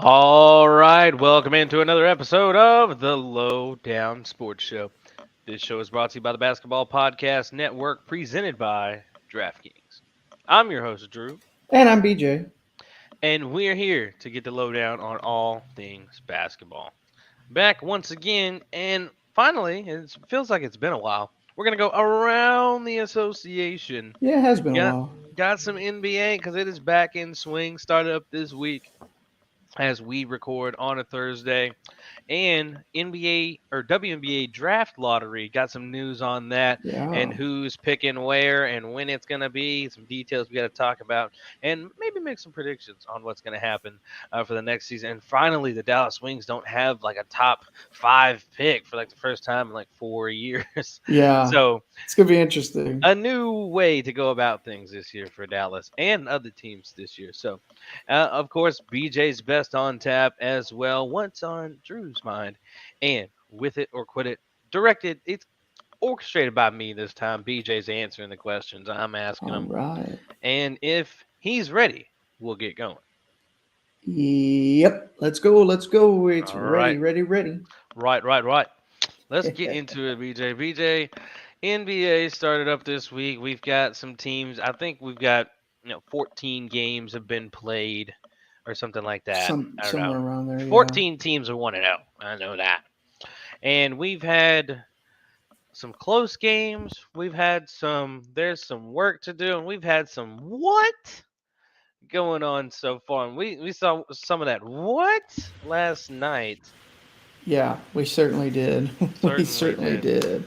All right, welcome into another episode of the Lowdown Sports Show. This show is brought to you by the Basketball Podcast Network, presented by DraftKings. I'm your host, Drew, And I'm BJ. and we're here to get the lowdown on all things basketball. Back once again, and finally, it feels like it's been a while. We're gonna go around the association. Yeah, it has been a Got while. got some NBA because it is back in swing. Started up this week as we record on a Thursday. And NBA or WNBA Draft Lottery got some news on that Yeah. and who's picking where and when it's going to be. Some details we got to talk about and maybe make some predictions on what's going to happen for the next season. And finally, the Dallas Wings don't have like a top five pick for like the first time in like 4 years. Yeah. So It's going to be interesting. a new way to go about things this year for Dallas and other teams this year. So, of course, BJ's best on tap as well. What's on Drew's mind? And with it or quit it, directed. It's orchestrated by me this time. BJ's answering the questions I'm asking All him, right. and if he's ready, we'll get going. Yep. Let's go. Let's go. It's All ready, right, ready, ready. right. Let's get into it, BJ. BJ, NBA started up this week. We've got some teams. I think we've got 14 games have been played or something like that. I don't know. Somewhere around there, yeah. 14 teams are 1-0. I know that. And we've had some close games. We've had there's some work to do, and we've had some what going on so far. And we saw some of that what last night. Yeah, we certainly did. We Certainly certainly did. did.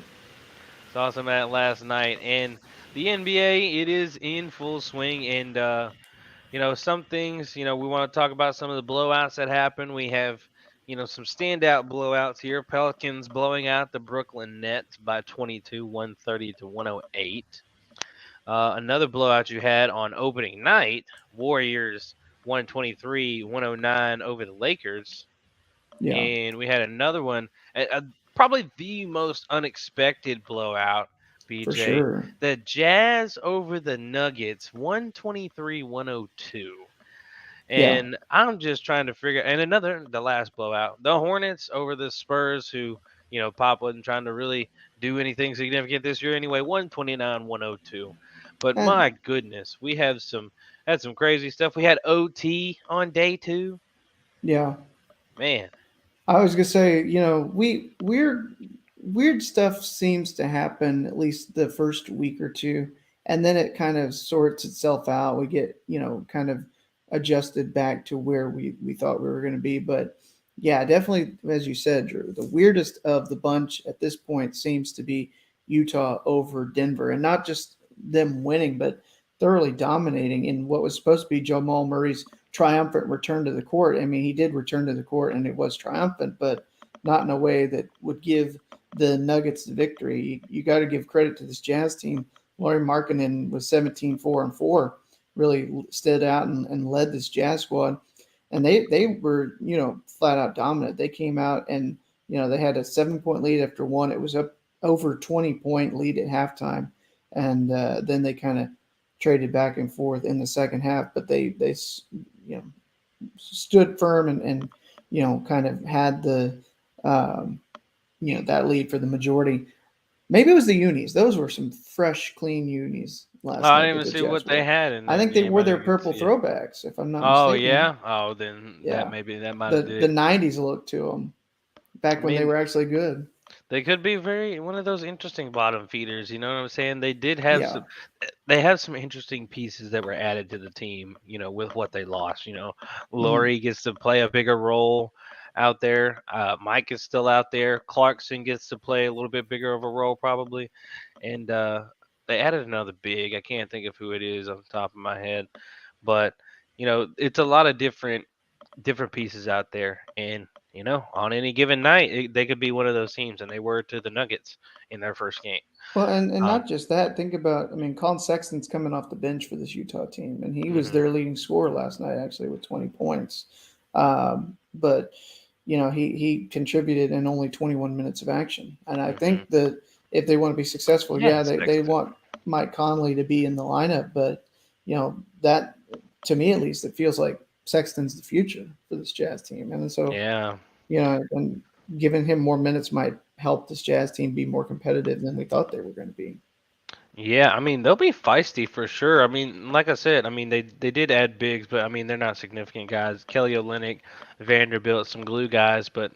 Saw some of that last night, and the NBA it is in full swing. And some things we want to talk about some of the blowouts that happened. We have some standout blowouts here. Pelicans blowing out the Brooklyn Nets by 22, 130 to 108. Another blowout you had on opening night, Warriors 123, 109 over the Lakers. Yeah, And we had another one, probably the most unexpected blowout, for BJ. sure. The Jazz over the Nuggets, 123-102. Yeah, And I'm just trying to figure, and the last blowout, the Hornets over the Spurs, who, Pop wasn't trying to really do anything significant this year anyway, 129-102. But and my goodness, had some crazy stuff. We had OT on day two. yeah. Man, I was gonna say, weird stuff seems to happen at least the first week or two, and then it kind of sorts itself out. We get, kind of adjusted back to where we thought we were going to be. But yeah, definitely, as you said, Drew, the weirdest of the bunch at this point seems to be Utah over Denver, and not just them winning, but thoroughly dominating in what was supposed to be Jamal Murray's triumphant return to the court. I mean, he did return to the court, and it was triumphant, but not in a way that would give the Nuggets the victory. You got to give credit to this Jazz team. Laurie Markkinen was 17, 4, and 4, really stood out and led this Jazz squad. And they were, flat out dominant. They came out and, they had a 7-point lead after one. It was up over 20-point lead at halftime. And then they kind of traded back and forth in the second half. But they stood firm and kind of had the, that lead for the majority. Maybe it was the unis. Those were some fresh, clean unis last I night didn't that even the see Jazz what they wore. had in I that think they game. wore I their didn't get to purple see it. throwbacks, if I'm not Oh mistaken. yeah. Oh, then Yeah, that might the have the did. '90s look to them, I back when they mean, were actually good. they could be very one of those interesting bottom feeders. You know what I'm saying? They did have Yeah. some. They have some interesting pieces that were added to the team. With what they lost. Hmm. Laurie gets to play a bigger role out there. Mike is still out there. Clarkson gets to play a little bit bigger of a role probably, and they added another big. I can't think of who it is off the top of my head, but it's a lot of different pieces out there, and on any given night they could be one of those teams, and they were to the Nuggets in their first game. Well, and Um, not just that. Think about, I mean, Colin Sexton's coming off the bench for this Utah team, and he was mhm. their leading scorer last night, actually, with 20 points. But he contributed in only 21 minutes of action, and I Mhm. think that if they want to be successful, Yeah, yeah, they Sexton. want Mike Conley to be in the lineup, but that, to me at least, it feels like Sexton's the future for this Jazz team, and so Yeah. and giving him more minutes might help this Jazz team be more competitive than we thought they were going to be. Yeah, I mean they'll be feisty for sure. I mean, like I said, I mean they did add bigs, but I mean they're not significant guys. Kelly Olynyk, Vanderbilt, some glue guys, but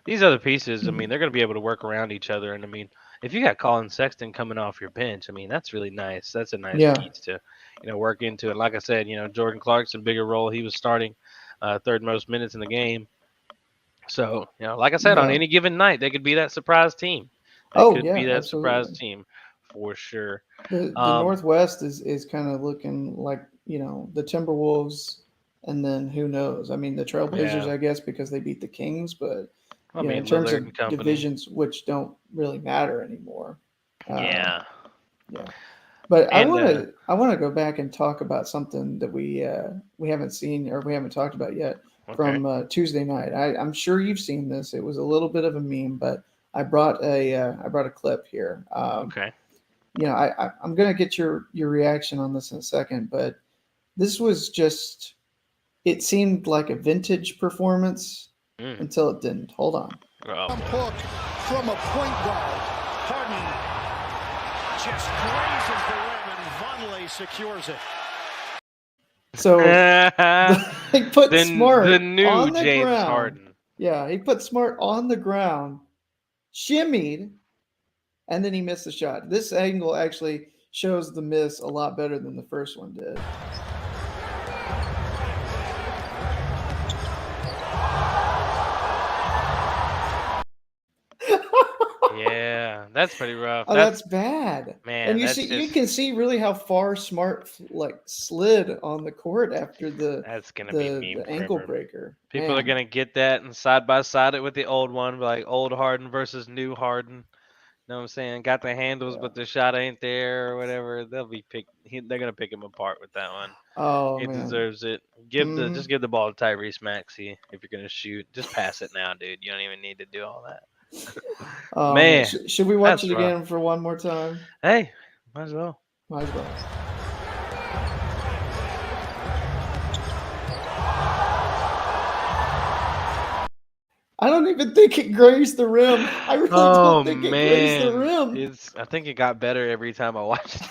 these other pieces. I Mhm. mean they're going to be able to work around each other. And I mean if you got Colin Sexton coming off your bench, I mean that's really nice. That's a nice Yeah, piece to work into. And like I said, Jordan Clarkson bigger role. He was starting third most minutes in the game. So like I said, on yeah. any given night they could be that surprise team. That Oh could yeah, be that surprise absolutely. team for sure. The Um, Northwest is kind of looking like the Timberwolves, and then who knows? I mean, the Trailblazers, yeah. I guess, because they beat the Kings, but I in mean, terms Lillard of and company. divisions, which don't really matter anymore. Uh, Yeah. yeah, but And I want to go back and talk about something that we haven't seen or we haven't talked about yet okay. from Tuesday night. I'm sure you've seen this. It was a little bit of a meme, but I brought a clip here. Okay. I'm gonna get your reaction on this in a second, but this was just it seemed like a vintage performance Mm. until it didn't. Hold on. Oh. Hook from a point guard. Harden just grazes the rim and Vonleh secures it. So he put The Smart new on the James ground. Harden. Yeah, he put Smart on the ground, shimmied, and then he missed the shot. This angle actually shows the miss a lot better than the first one did. Yeah, that's pretty rough. Oh, that's bad. And Man, you that's see, you just can see really how far Smart like slid on the court after that's gonna be the meme ankle forever. breaker. People are Man, gonna get that and side by side it with the old one, like old Harden versus new Harden. Know what I'm saying? Got the handles, yeah. but the shot ain't there or whatever. They're gonna pick him apart with that one. Oh He man. deserves it. Hmm. Just give the ball to Tyrese Maxey if you're gonna shoot. Just pass it now, dude. You don't even need to do all that. Oh man. Man, Should we watch that's it rough. again for one more time? Hey, might as well. Might as well. I don't even think it grazed the rim. I really Oh don't think it grazed the man, rim. I think it got better every time I watched. I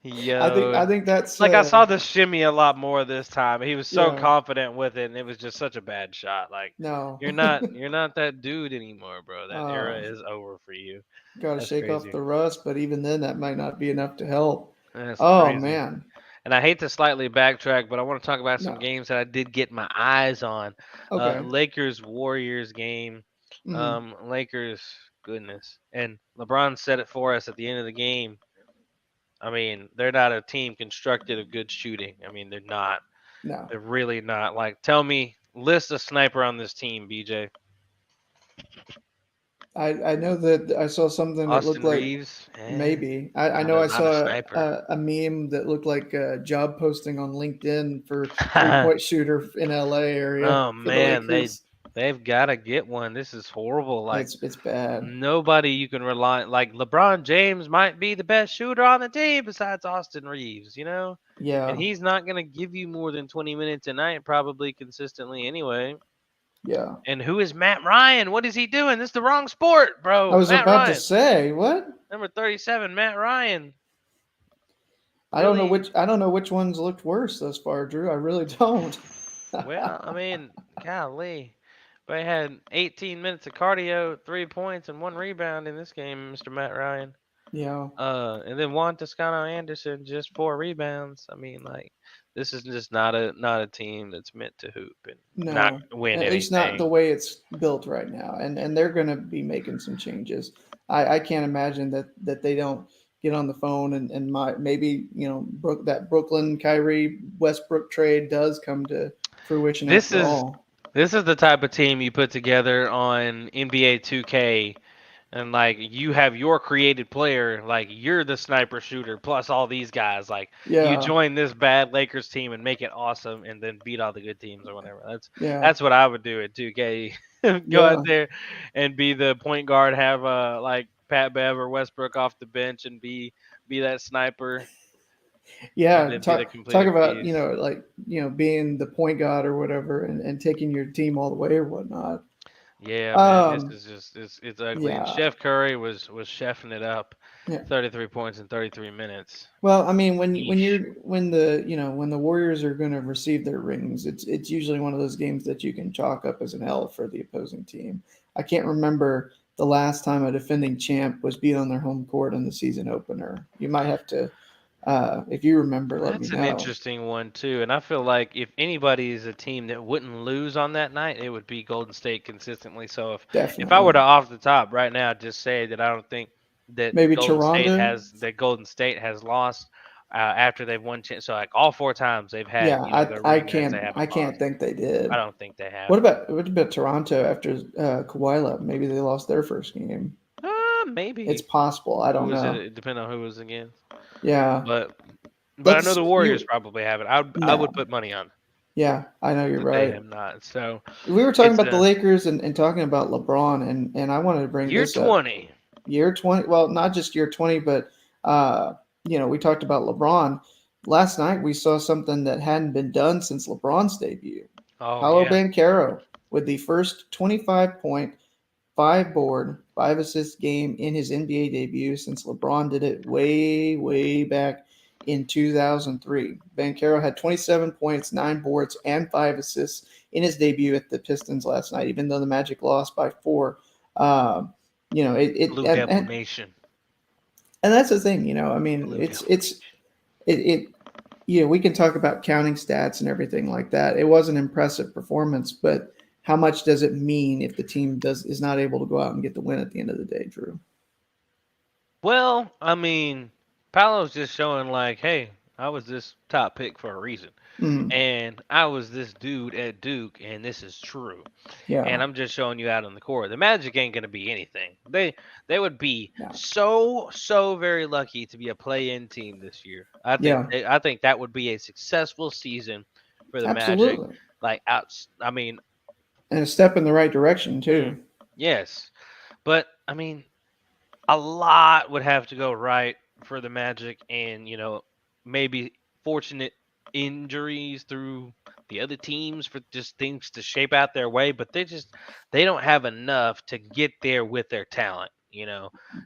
Yo, think that's like I saw the shimmy a lot more this time. He was so yeah. confident with it, and it was just such a bad shot. Like No. you're not that dude anymore, bro. That era Oh, is over for you. got to That's shake off crazy. the rust, but even then, that might not be enough to help. That's Oh crazy. man, And I hate to slightly backtrack, but I want to talk about some no. games that I did get my eyes on. Okay. Lakers Warriors game. Hmm. Lakers, goodness, and LeBron said it for us at the end of the game. I mean, they're not a team constructed of good shooting. I mean, they're not. No, They're really not. Like, tell me, list a sniper on this team, BJ. I know that I saw something that looked Austin like Reeves, maybe. I know I not a saw sniper. a meme that looked like a job posting on LinkedIn for 3 point shooter in LA area Oh for the man, Lakers. they've got to get one. This is horrible. Like It's bad. nobody you can rely. Like LeBron James might be the best shooter on the team besides Austin Reeves, and Yeah, he's not gonna give you more than 20 minutes a night, probably consistently anyway. yeah. And who is Matt Ryan? What is he doing? This is the wrong sport, I bro. was Matt about to Ryan, say what? number 37, Matt Ryan. I Really? don't know which ones looked worse thus far, Drew. I really don't. Well, I mean, golly. But he had 18 minutes of cardio, 3 points, and one rebound in this game, Mr. Matt Ryan. Yeah, And then Juan Toscano Anderson, just 4 rebounds. I mean, like, this is just not a team that's meant to hoop and not no, win at least not the anything. way it's built right now. And they're going to be making some changes. I can't imagine that they don't get on the phone and maybe that Brooklyn Kyrie Westbrook trade does come to fruition This after is all. this is the type of team you put together on NBA 2K, and like you have your created player, like you're the sniper shooter plus all these guys. Like you Yeah, join this bad Lakers team and make it awesome, and then beat all the good teams or whatever. yeah, That's what I would do at 2K. Go out yeah. there and be the point guard, have like Pat Bev or Westbrook off the bench, and be that sniper. Yeah, Be the talk completed about, piece. like, being the point guard or whatever, and taking your team all the way or whatnot. Yeah, man, this Um, is just it's ugly. And yeah, Chef Curry was chefing it up, yeah. 33 points in 33 minutes. Well, I mean, Yeesh. when the Warriors are going to receive their rings, it's usually one of those games that you can chalk up as an L for the opposing team. I can't remember the last time a defending champ was beat on their home court in the season opener. You might have to, if you remember, let me That's an know. interesting one too, and I feel like if anybody is a team that wouldn't lose on that night, it would be Golden State consistently. So if I were to Definitely, off the top right now just say that I don't think that maybe Toronto. Golden State has lost after they've won, so like all four times they've had Yeah, their I ring rings, they can't I haven't can't lost. think they I did. don't think they have. What about Toronto after Kawhi left? Maybe they lost their first game. It's Maybe possible. I who don't was know. it? Depending on who was against, Yeah, but I know let's the Warriors you probably have it. I would no. put money on Yeah, I know you're that they right. have not. So We were talking it's about the Lakers and talking about LeBron, and I wanted to bring year this up. 20. Year 20, well, not just year 20, but uh, we talked about LeBron. Last night we saw something that hadn't been done since LeBron's debut. Oh Paolo yeah. Banchero with the first 25-point, 5 board, 5 assist game in his NBA debut since LeBron did it way, way back in 2003. Banchero had 27 points, 9 boards, and 5 assists in his debut at the Pistons last night, even though the Magic lost by 4. Um, Blue Devil Nation. and that's the thing. I mean, Blue it's Devil it's it, it we can talk about counting stats and everything like that. It was an impressive performance, but how much does it mean if the team is not able to go out and get the win at the end of the day, Drew? Well, I mean, Paolo's just showing like, hey, I was this top pick for a reason. Mm, And I was this dude at Duke, and this is true. yeah, And I'm just showing you out on the court. The Magic ain't gonna be anything. They would be yeah, so very lucky to be a play-in team this year. yeah, I think that would be a successful season for the Magic. absolutely, Like out, I mean, and a step in the right direction mm, too. yes, but I mean, a lot would have to go right for the Magic, and maybe fortunate injuries through the other teams for just things to shape out their way, but they don't have enough to get there with their talent.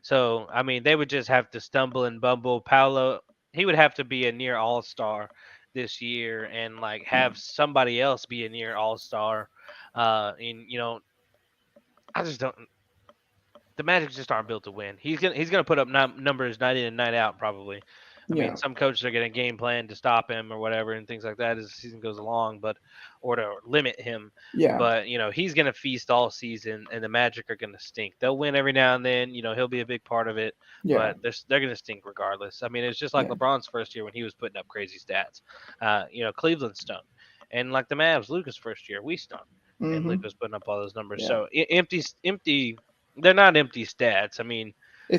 So I mean, they would just have to stumble and bumble. Paolo, he would have to be a near all-star this year, and like Yeah, have somebody else be a near all-star. And I just don't. The Magic just aren't built to win. He's gonna put up numbers night in and night out probably. I mean, yeah, some coaches are gonna game plan to stop him or whatever and things like that as the season goes along, but or to limit him. yeah, But he's gonna feast all season, and the Magic are gonna stink. They'll win every now and then. He'll be a big part of it, yeah, but they're gonna stink regardless. I mean, it's just like yeah. LeBron's first year when he was putting up crazy stats. Cleveland stunk, and like the Mavs, Luka's first year, we stunk, and Mm-hmm. Luka was putting up all those numbers. Yeah. So empty. They're not empty stats. I mean,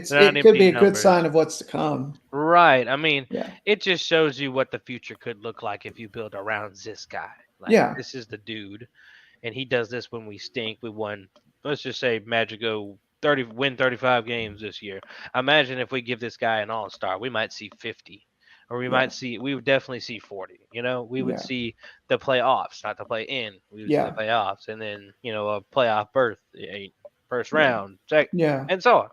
they're not It could empty be a good numbers. sign of what's to come. Right. I mean, Yeah, it just shows you what the future could look like if you build around this guy. Like, yeah, this is the dude, and he does this when we stink. We won, let's just say Magic go 35 games this year. Imagine if we give this guy an all-star, we might see 50. Or yeah, we would definitely see 40. We would yeah, see the playoffs, not the play in. We would see the yeah, playoffs, and then a playoff berth, a first yeah, round, second, yeah, and so on.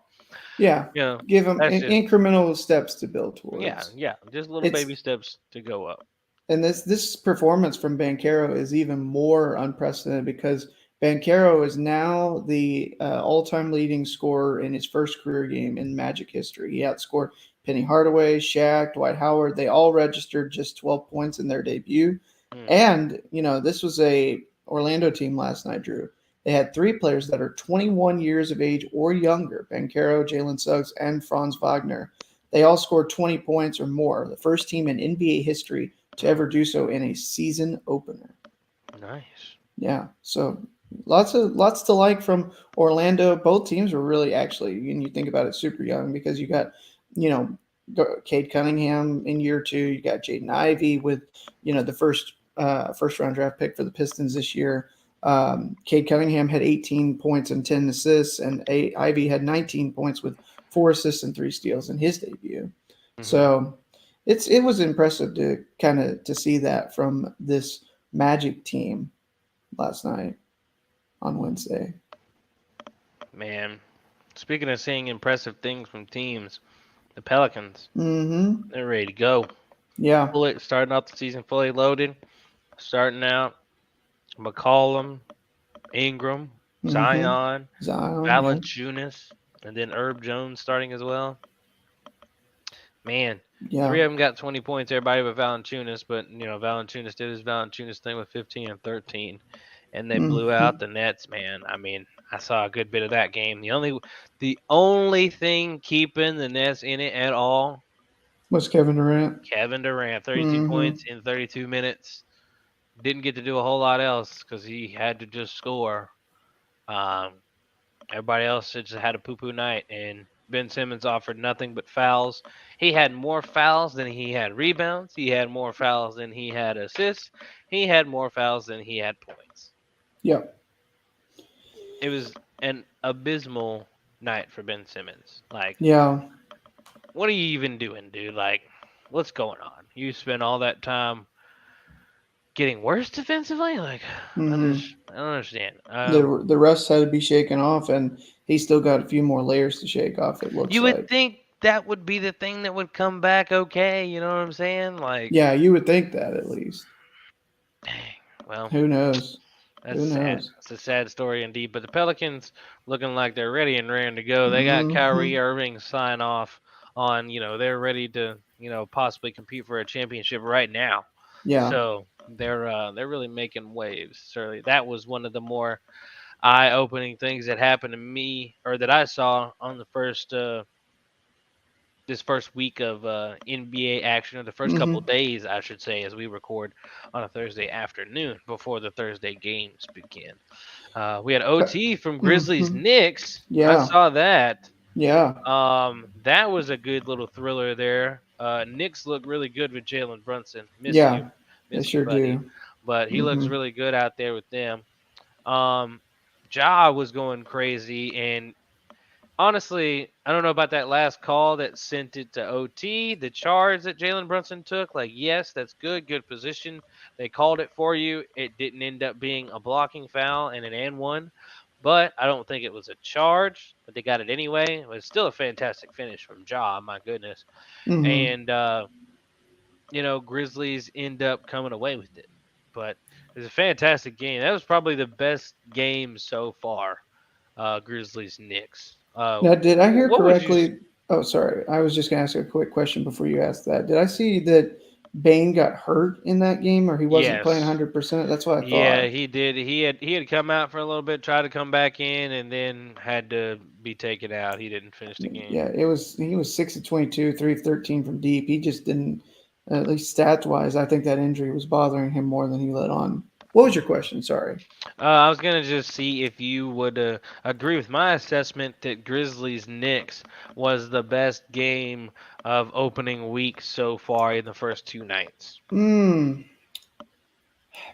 yeah. You know, Give them that's just incremental steps to build yeah, towards. yeah, just little It's baby steps to go up. And this performance from Banchero is even more unprecedented because Banchero is now the all-time leading scorer in his first career game in Magic history. He outscored Penny Hardaway, Shaq, Dwight Howard. They all registered just 12 points in their debut. Hmm. And this was a Orlando team last night, Drew. They had 3 players that are 21 years of age or younger: Banchero, Jalen Suggs, and Franz Wagner. They all scored 20 points or more. The first team in NBA history to ever do so in a season opener. Nice. Yeah, so lots to like from Orlando. Both teams were really, actually, when you think about it, super young, because you got you know Cade Cunningham in year 2. You got Jaden Ivey with the first round draft pick for the Pistons this year. Cade Cunningham had 18 points and 10 assists, and Ivy had 19 points with 4 assists and 3 steals in his debut. Hmm. So it was impressive to kind of to see that from this Magic team last night on Wednesday. Man, speaking of seeing impressive things from teams, the Pelicans, Mm-hmm. they're ready to go. Yeah. Fully starting off the season fully loaded. Starting out, McCollum, Ingram, Mm-hmm. Zion, Zion. Yeah. Valanciunas, and then Herb Jones starting as well. Man, Yeah. three of them got 20 points. Everybody but Valanciunas, but Valanciunas did his Valanciunas thing with 15 and 13, and they blew Mm-hmm. out the Nets. Man, I mean, I saw a good bit of that game. The only thing keeping the Nets in it at all, Was Kevin Durant. Kevin Durant, 32 Mm-hmm. points in 32 minutes. Didn't get to do a whole lot else because he had to just score. Um, Everybody else just had a poo poo night, and Ben Simmons offered nothing but fouls. He had more fouls than he had rebounds. He had more fouls than he had assists. He had more fouls than he had points. Yep. It was an abysmal night for Ben Simmons. Like, Yeah. what are you even doing, dude? Like, what's going on? You spent all that time getting worse defensively? Like, Mm-hmm. I don't understand. The rest had to be shaken off, and he still got a few more layers to shake off. It looks You would like. think that would be the thing that would come back okay. You know what I'm saying? Like, Yeah, you would think that at least. dang. Well, Who knows? that's Who sad. knows? It's a sad story indeed. But the Pelicans looking like they're ready and raring to go. They got Mm-hmm. Kyrie Irving sign off on, they're ready to, possibly compete for a championship right now. Yeah. So they're really making waves. Certainly, that was one of the more eye-opening things that happened to me or that I saw on the first this first week of NBA action, or the first couple Mm-hmm. of days, I should say, as we record on a Thursday afternoon before the Thursday games begin. We had OT from Grizzlies Mm-hmm. Knicks. I Yeah. saw that. Yeah. That was a good little thriller there. Knicks look really good with Jalen Brunson. Yeah. They Miss you, sure buddy. do. But he looks Mm-hmm. really good out there with them. Um, Ja was going crazy, and honestly, I don't know about that last call that sent it to OT. The charge that Jalen Brunson took, like, yes, that's good position. They called it for you. It didn't end up being a blocking foul and an and one, but I don't think it was a charge. But they got it anyway. It was still a fantastic finish from Ja. My goodness, Mm-hmm. and Grizzlies end up coming away with it. But it was a fantastic game. That was probably the best game so far. Grizzlies Knicks. Now, did I hear What would you? correctly? Oh, sorry. I was just going to ask a quick question before you asked that. Did I see that Bane got hurt in that game, or he wasn't playing Yes. 100%? That's what I Yeah, thought. he did. He had come out for a little bit, tried to come back in, and then had to be taken out. He didn't finish the game. Yeah, he was 6 of 22, 3 of 13 from deep. He just didn't, at least stats wise, I think that injury was bothering him more than he let on. What was your question? Sorry. I was gonna just see if you would agree with my assessment that Grizzlies Knicks was the best game of opening week so far in the first two nights. Hmm.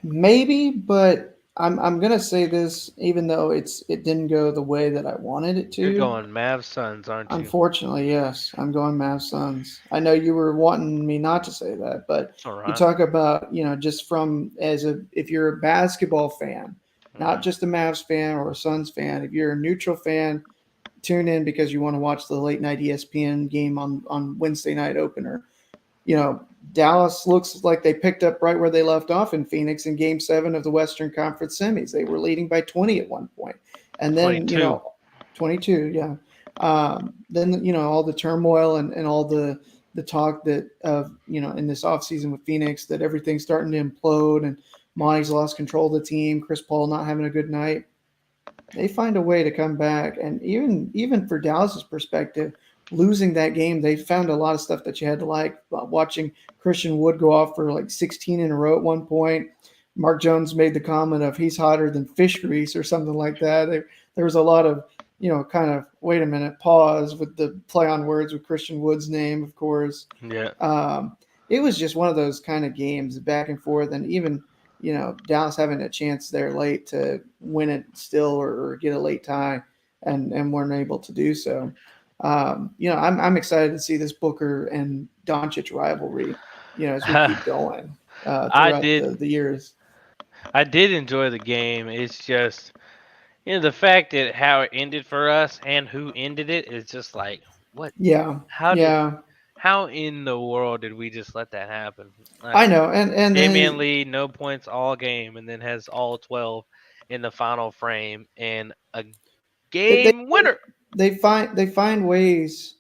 Maybe, but I'm gonna say this, even though it didn't go the way that I wanted it You're to. going Mavs Suns, aren't you? Unfortunately, yes, I'm going Mavs Suns. I know you were wanting me not to say that, but It's all you right. talk about just from as a if you're a basketball fan, not Mm-hmm. just a Mavs fan or a Suns fan. If you're a neutral fan, tune in because you want to watch the late night ESPN game on Wednesday night opener. you know, Dallas looks like they picked up right where they left off in Phoenix in Game 7 of the Western Conference semis. They were leading by 20 at one point. And then, 22. 22, yeah. Then, all the turmoil and all the talk that, in this offseason with Phoenix, that everything's starting to implode and Monty's lost control of the team, Chris Paul not having a good night. They find a way to come back. And even for Dallas's perspective, losing that game, they found a lot of stuff that you had to like. Watching Christian Wood go off for like 16 in a row at one point. Mark Jones made the comment of he's hotter than fish grease or something like that. There was a lot of, kind of wait a minute, pause with the play on words with Christian Wood's name, of course. Yeah. It was just one of those kind of games back and forth. And even, Dallas having a chance there late to win it still or get a late tie and weren't able to do so. I'm excited to see this Booker and Doncic rivalry, as we keep going I throughout did the years. I did enjoy the game. It's just the fact that how it ended for us and who ended it is just like what Yeah, how did yeah, how in the world did we just let that happen? I Like know, and Damian then Lee, no points all game, and then has all 12 in the final frame and a they they, game winner. they find ways,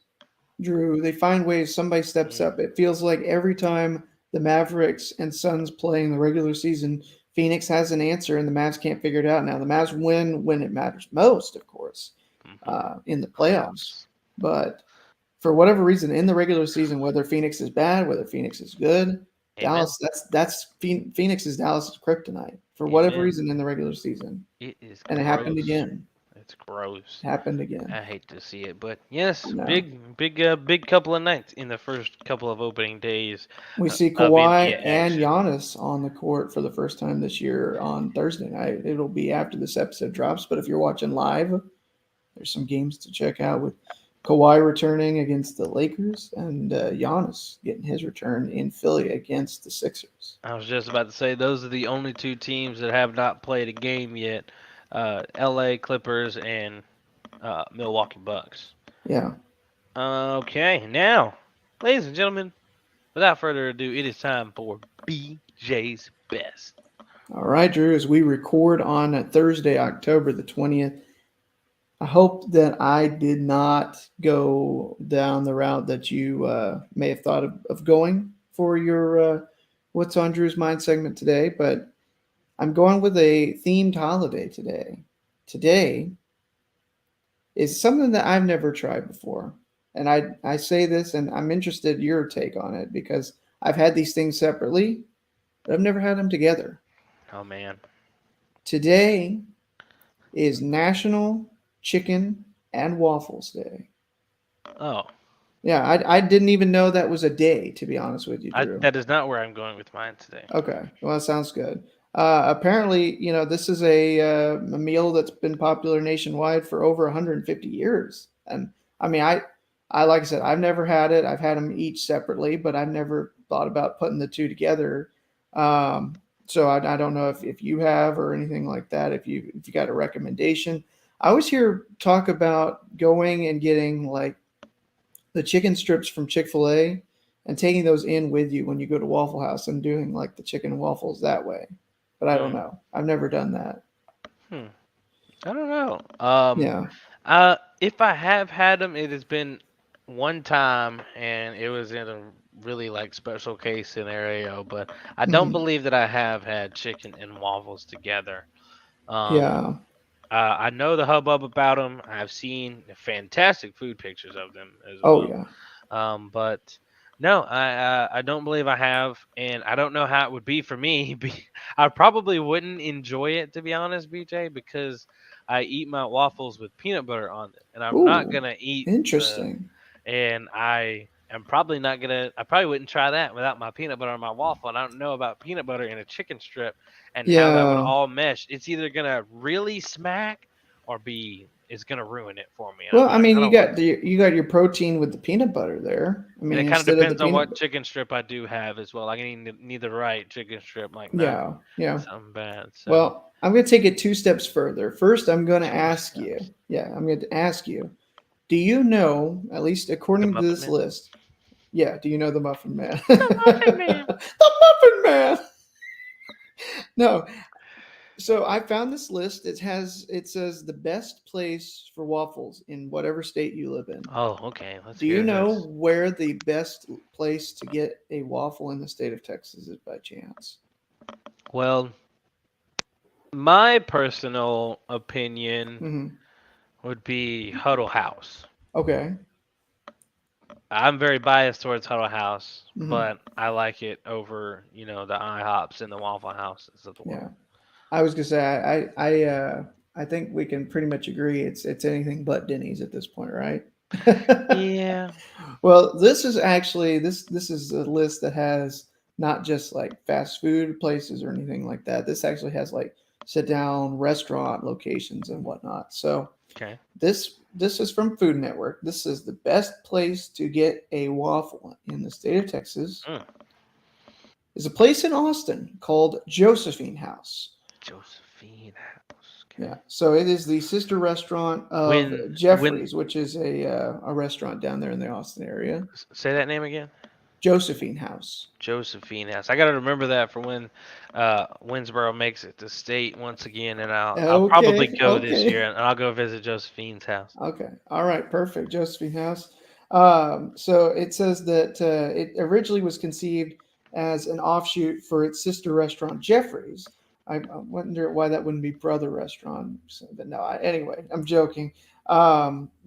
Drew. They find ways. Somebody steps Mm, up. It feels like every time the Mavericks and Suns play in the regular season, Phoenix has an answer, and the Mavs can't figure it out. Now the Mavs win when it matters most, of course, mhm, in the of playoffs. course. But for whatever reason, in the regular season, whether Phoenix is bad, whether Phoenix is good, Amen. Phoenix is Dallas's kryptonite for whatever Amen. reason in the regular season, It is and it happened gross. again. It's gross. Happened again. I hate to see it, but yes, No. big couple of nights in the first couple of opening days We see of Kawhi NBA and action. Giannis on the court for the first time this year on Thursday night. It'll be after this episode drops, but if you're watching live, there's some games to check out with Kawhi returning against the Lakers and Giannis getting his return in Philly against the Sixers. I was just about to say those are the only two teams that have not played a game yet. LA Clippers and Milwaukee Bucks. Yeah. Okay, now, ladies and gentlemen, without further ado, it is time for BJ's Best. All right, Drew, as we record on Thursday, October the 20th, I hope that I did not go down the route that you may have thought of going for your What's on Drew's Mind segment today, but I'm going with a themed holiday today. Today is something that I've never tried before. And I say this, and I'm interested in your take on it because I've had these things separately, but I've never had them together. Oh man. Today is National Chicken and Waffles Day. Oh, Yeah, I didn't even know that was a day, to be honest with you, Drew. that is not where I'm going with mine today. Okay, well, that sounds good. Apparently, this is a meal that's been popular nationwide for over 150 years. And I mean, I like I said, I've never had it. I've had them each separately, but I've never thought about putting the two together. So I don't know if you have or anything like that. If you got a recommendation, I always hear talk about going and getting like the chicken strips from Chick-fil-A and taking those in with you when you go to Waffle House and doing like the chicken and waffles that way. But I don't Hmm. know. I've never done that. Hmm. I don't know. Yeah. If I have had them, it has been one time, and it was in a really like special case scenario. But I don't Hmm. believe that I have had chicken and waffles together. Um, Yeah. I know the hubbub about them. I've seen fantastic food pictures of them as Oh well. yeah. But no, I don't believe I have, and I don't know how it would be for me. I probably wouldn't enjoy it to be honest, BJ, because I eat my waffles with peanut butter on it, and I'm not Ooh. gonna eat the, Interesting. and I am probably not gonna. I probably wouldn't try that without my peanut butter on my waffle, and I don't know about peanut butter in a chicken strip and how that would Yeah. all mesh. It's either gonna really smack or be it's gonna ruin it for me. And Well, I'm I like, mean, I you don't want got that. your protein with the peanut butter there. I And mean, it kind of instead of the depends on peanut. what chicken strip I do have as well. Like I need the right chicken strip. Like not Yeah. Yeah. something bad. So Well, I'm going to take it two steps further. First, I'm going to two ask you. steps. Yeah, I'm going to ask you. Do you know, at least The according to Muffin this Man. list, yeah, do you know the Muffin Man? The Muffin Man. The Muffin Man. No. So I found this list. It says the best place for waffles in whatever state you live in. Oh, okay. Let's Do you hear know this. where the best place to get a waffle in the state of Texas is by chance? Well, my personal opinion Hmm. would be Huddle House. Okay. I'm very biased towards Huddle House, Hmm. but I like it over, the IHOPs and the Waffle Houses of the Yeah. world. I was gonna say I think we can pretty much agree it's anything but Denny's at this point, right? Yeah. Well, this is a list that has not just like fast food places or anything like that. This actually has like sit down restaurant locations and whatnot. So Okay. This is from Food Network. This is the best place to get a waffle in the state of Texas. Mm. Is a place in Austin called Josephine House. Josephine House. Okay. Yeah, so it is the sister restaurant of When Jeffrey's, which is a restaurant down there in the Austin area. say that name again? Josephine House. Josephine House. I got to remember that for when Winsboro makes it to state once again, and I'll probably Okay, go this year, okay, and I'll go visit Josephine's house. okay. All right, perfect. Josephine House. So it says that it originally was conceived as an offshoot for its sister restaurant, Jeffrey's. I wonder why that wouldn't be brother restaurant. So, but no, anyway, I'm joking.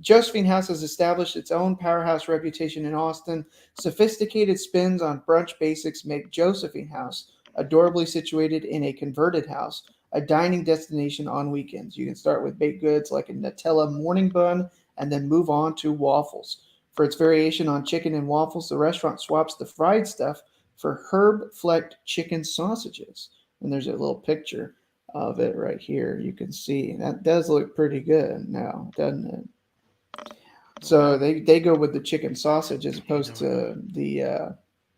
Josephine House has established its own powerhouse reputation in Austin. Sophisticated spins on brunch basics make Josephine House adorably situated in a converted house, a dining destination on weekends. You can start with baked goods like a Nutella morning bun and then move on to waffles. For its variation on chicken and waffles, the restaurant swaps the fried stuff for herb flecked chicken sausages. And there's a little picture of it right here. You can see that does look pretty good now, doesn't it? So they go with the chicken sausage as opposed to the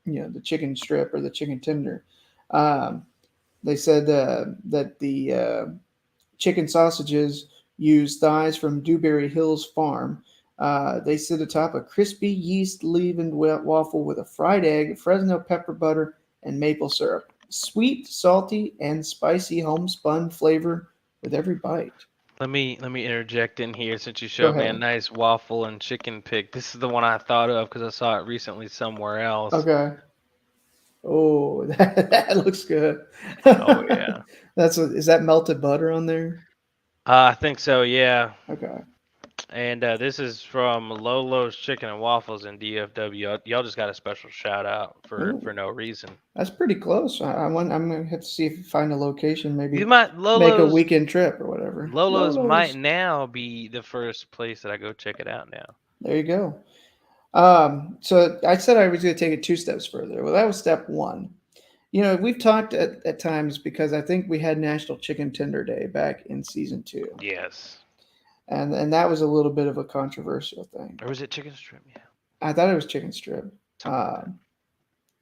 the chicken strip or the chicken tender. Um, they said that the chicken sausages use thighs from Dewberry Hills Farm. They sit atop a crispy yeast leavened waffle with a fried egg, Fresno pepper butter, and maple syrup. Sweet, salty, and spicy homespun flavor with every bite. Let me interject in here since you Go showed me a ahead. nice waffle and chicken pic. This is the one I thought of because I saw it recently somewhere else. Okay. Oh, that looks good. Oh yeah. Is that melted butter on there? I think so. Yeah. Okay. And this is from Lolo's Chicken and Waffles in DFW. Y'all just got a special shout out Oh, for no reason. that's pretty close. I'm gonna have to see if find a location, You maybe might make a weekend trip or whatever. Lolo's might Lolo's. now be the first place that I go check it out now. There you go. So I said I was going to take it two steps further. Well, that was step one. We've talked at times because I think we had National Chicken Tender Day back in season two, Yes. and that was a little bit of a controversial thing. Or was it chicken strip? Yeah. I thought it was chicken strip. Something like that.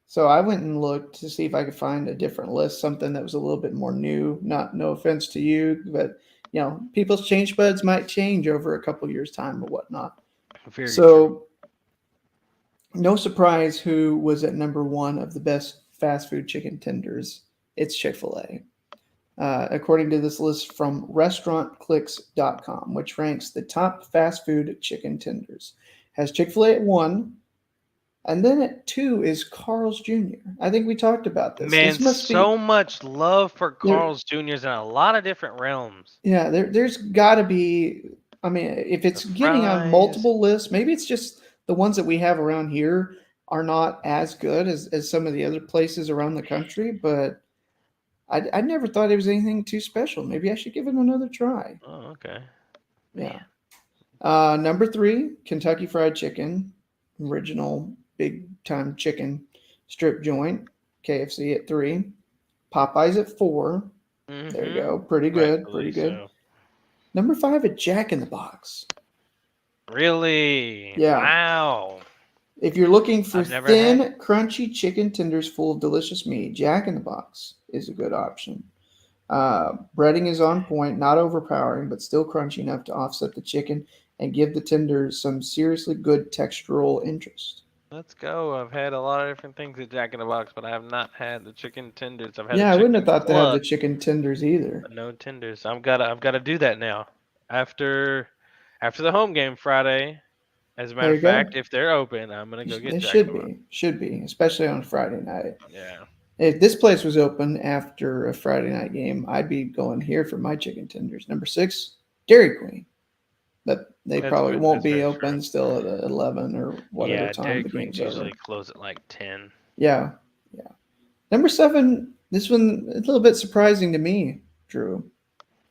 So I went and looked to see if I could find a different list, something that was a little bit more new. No offense to you, but people's change buds might change over a couple years time or whatnot. Very true. So no surprise who was at number one of the best fast food chicken tenders. It's Chick-fil-A. According to this list from restaurantclicks.com, which ranks the top fast food chicken tenders, has Chick-fil-A at one, and then at two is Carl's Jr. I think we talked about this. Man, This must so be much love for there. Carl's Jr.'s in a lot of different realms. Yeah, there's got to be. I mean, if The it's getting on fries. multiple lists, maybe it's just the ones that we have around here are not as good as some of the other places around the country. But I never thought it was anything too special. Maybe I should give it another try. Oh, okay. Yeah. Number three, Kentucky Fried Chicken, original big time chicken strip joint. KFC at three, Popeyes at four. There you Mm-hmm. go. Pretty good. Rightfully Pretty good. so. Number five, a Jack in the Box. Really? Yeah. Wow. If you're looking for I've never thin, had it. crunchy chicken tenders full of delicious meat, Jack in the Box is a good option. Breading is on point, not overpowering, but still crunchy enough to offset the chicken and give the tenders some seriously good textural interest. Let's go. I've had a lot of different things at Jack in the Box, but I have not had the chicken tenders. I've had a Yeah, I wouldn't have chicken thought to have the club, chicken tenders either. but no tenders. I've gotta do that now. After the home game Friday. As a matter There of you go. fact, if they're open, I'm gonna go get They Jack in the Box. should be, especially on Friday night. Yeah. If this place was open after a Friday night game, I'd be going here for my chicken tenders. Number six, Dairy Queen. But they probably won't That's be very open true. still at 11 or whatever Yeah, time Dairy the Queens game's over. usually close at like 10. Yeah, yeah. Number seven, this one a little bit surprising to me, Drew.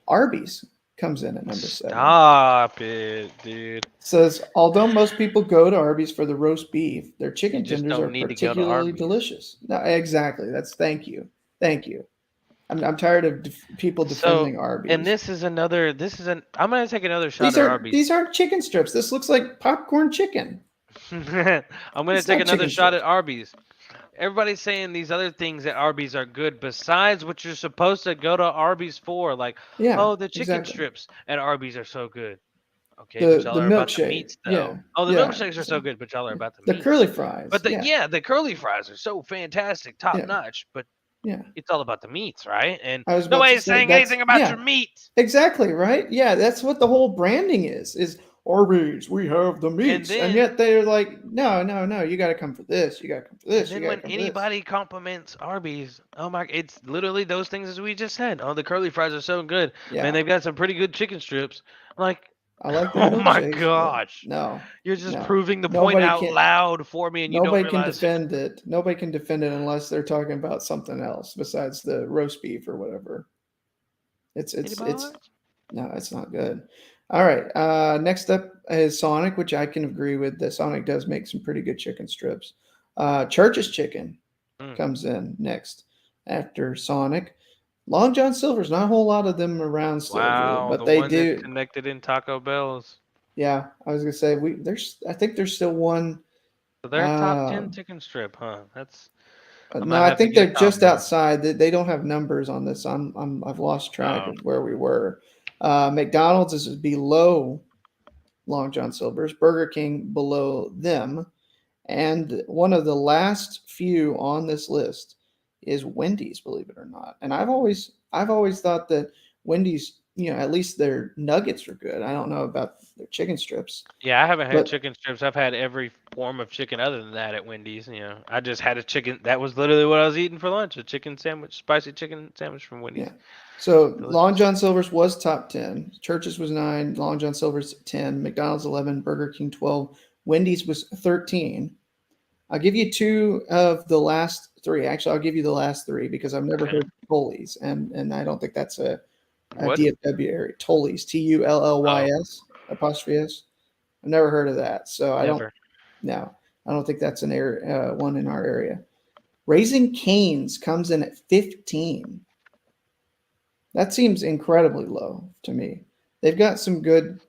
Arby's comes in at number seven. Stop it, dude. Says, although most people go to Arby's for the roast beef, their You chicken just tenders are don't need to go to particularly Arby's. delicious. No, exactly. Thank you. I'm tired of people So, defending and Arby's. this is another. This is an. I'm gonna take another shot These at are Arby's. these aren't chicken strips. This looks like popcorn chicken. I'm gonna It's take not another chicken shot at strips. Arby's. Everybody's saying these other things at Arby's are good besides what you're supposed to go to Arby's for. Like, Yeah, oh, the chicken exactly. strips at Arby's are so good. Okay, but The y'all are about the milkshake. meats Yeah, though. Oh, the yeah. milkshakes are so good, but y'all are about the The curly meats. fries. But Yeah, the curly fries are so fantastic, top yeah, notch. But yeah. it's all about the meats, right? And I was about to nobody's say saying that's anything about yeah, your meat. exactly right. Yeah, that's what the whole branding is Arby's. We have the And meats, and then yet they're like, no, no, no. You got to come for this. You got to come for And this. You then got to when come for this. anybody compliments Arby's, oh my, it's literally those things as we just said. Oh, the curly fries are so good. Man, Yeah, they've got some pretty good chicken strips. I'm like, I like their oh my milkshakes, but gosh. no, You're just no. proving the point Nobody out can. loud for me and you don't Nobody can realize it. defend it. Nobody can defend it unless they're talking about something else besides the roast beef or whatever. Anybody It's else? no, it's not good. All right. Next up is Sonic, which I can agree with. That Sonic does make some pretty good chicken strips. Church's Chicken Mm. comes in next after Sonic. Long John Silver's not a whole lot of them around still, Drew, Wow, but the they one that's do. connected in Taco Bell's. Yeah, I was gonna say there's I think there's still one. So they're top Uh, 10 chicken strip, huh? That's I no, might I have to think get a they're just combo. outside. They don't have numbers on this. I've lost track Oh, of where we were. McDonald's is below Long John Silver's, Burger King below them, and one of the last few on this list is Wendy's, believe it or not. And I've always thought that Wendy's, at least their nuggets are good. I don't know about their chicken strips, yeah, I haven't had but chicken strips. I've had every form of chicken other than that at Wendy's. I just had a chicken. That was literally what I was eating for lunch, a chicken sandwich, spicy chicken sandwich from yeah. Wendy's. So Long Delicious. John Silver's was top 10. Church's was 9. Long John Silver's 10. McDonald's 11. Burger King 12. Wendy's was 13. I'll give you two of the last three. Actually, I'll give you the last three because I've never Okay. heard Tully's, and I don't think that's a What? DFW area. Tully's, Oh, Tullys apostrophe s. I've never heard of that, so I don't. never. No, I don't think that's an area one in our area. Raising Cane's comes in at 15. That seems incredibly low to me. They've got some good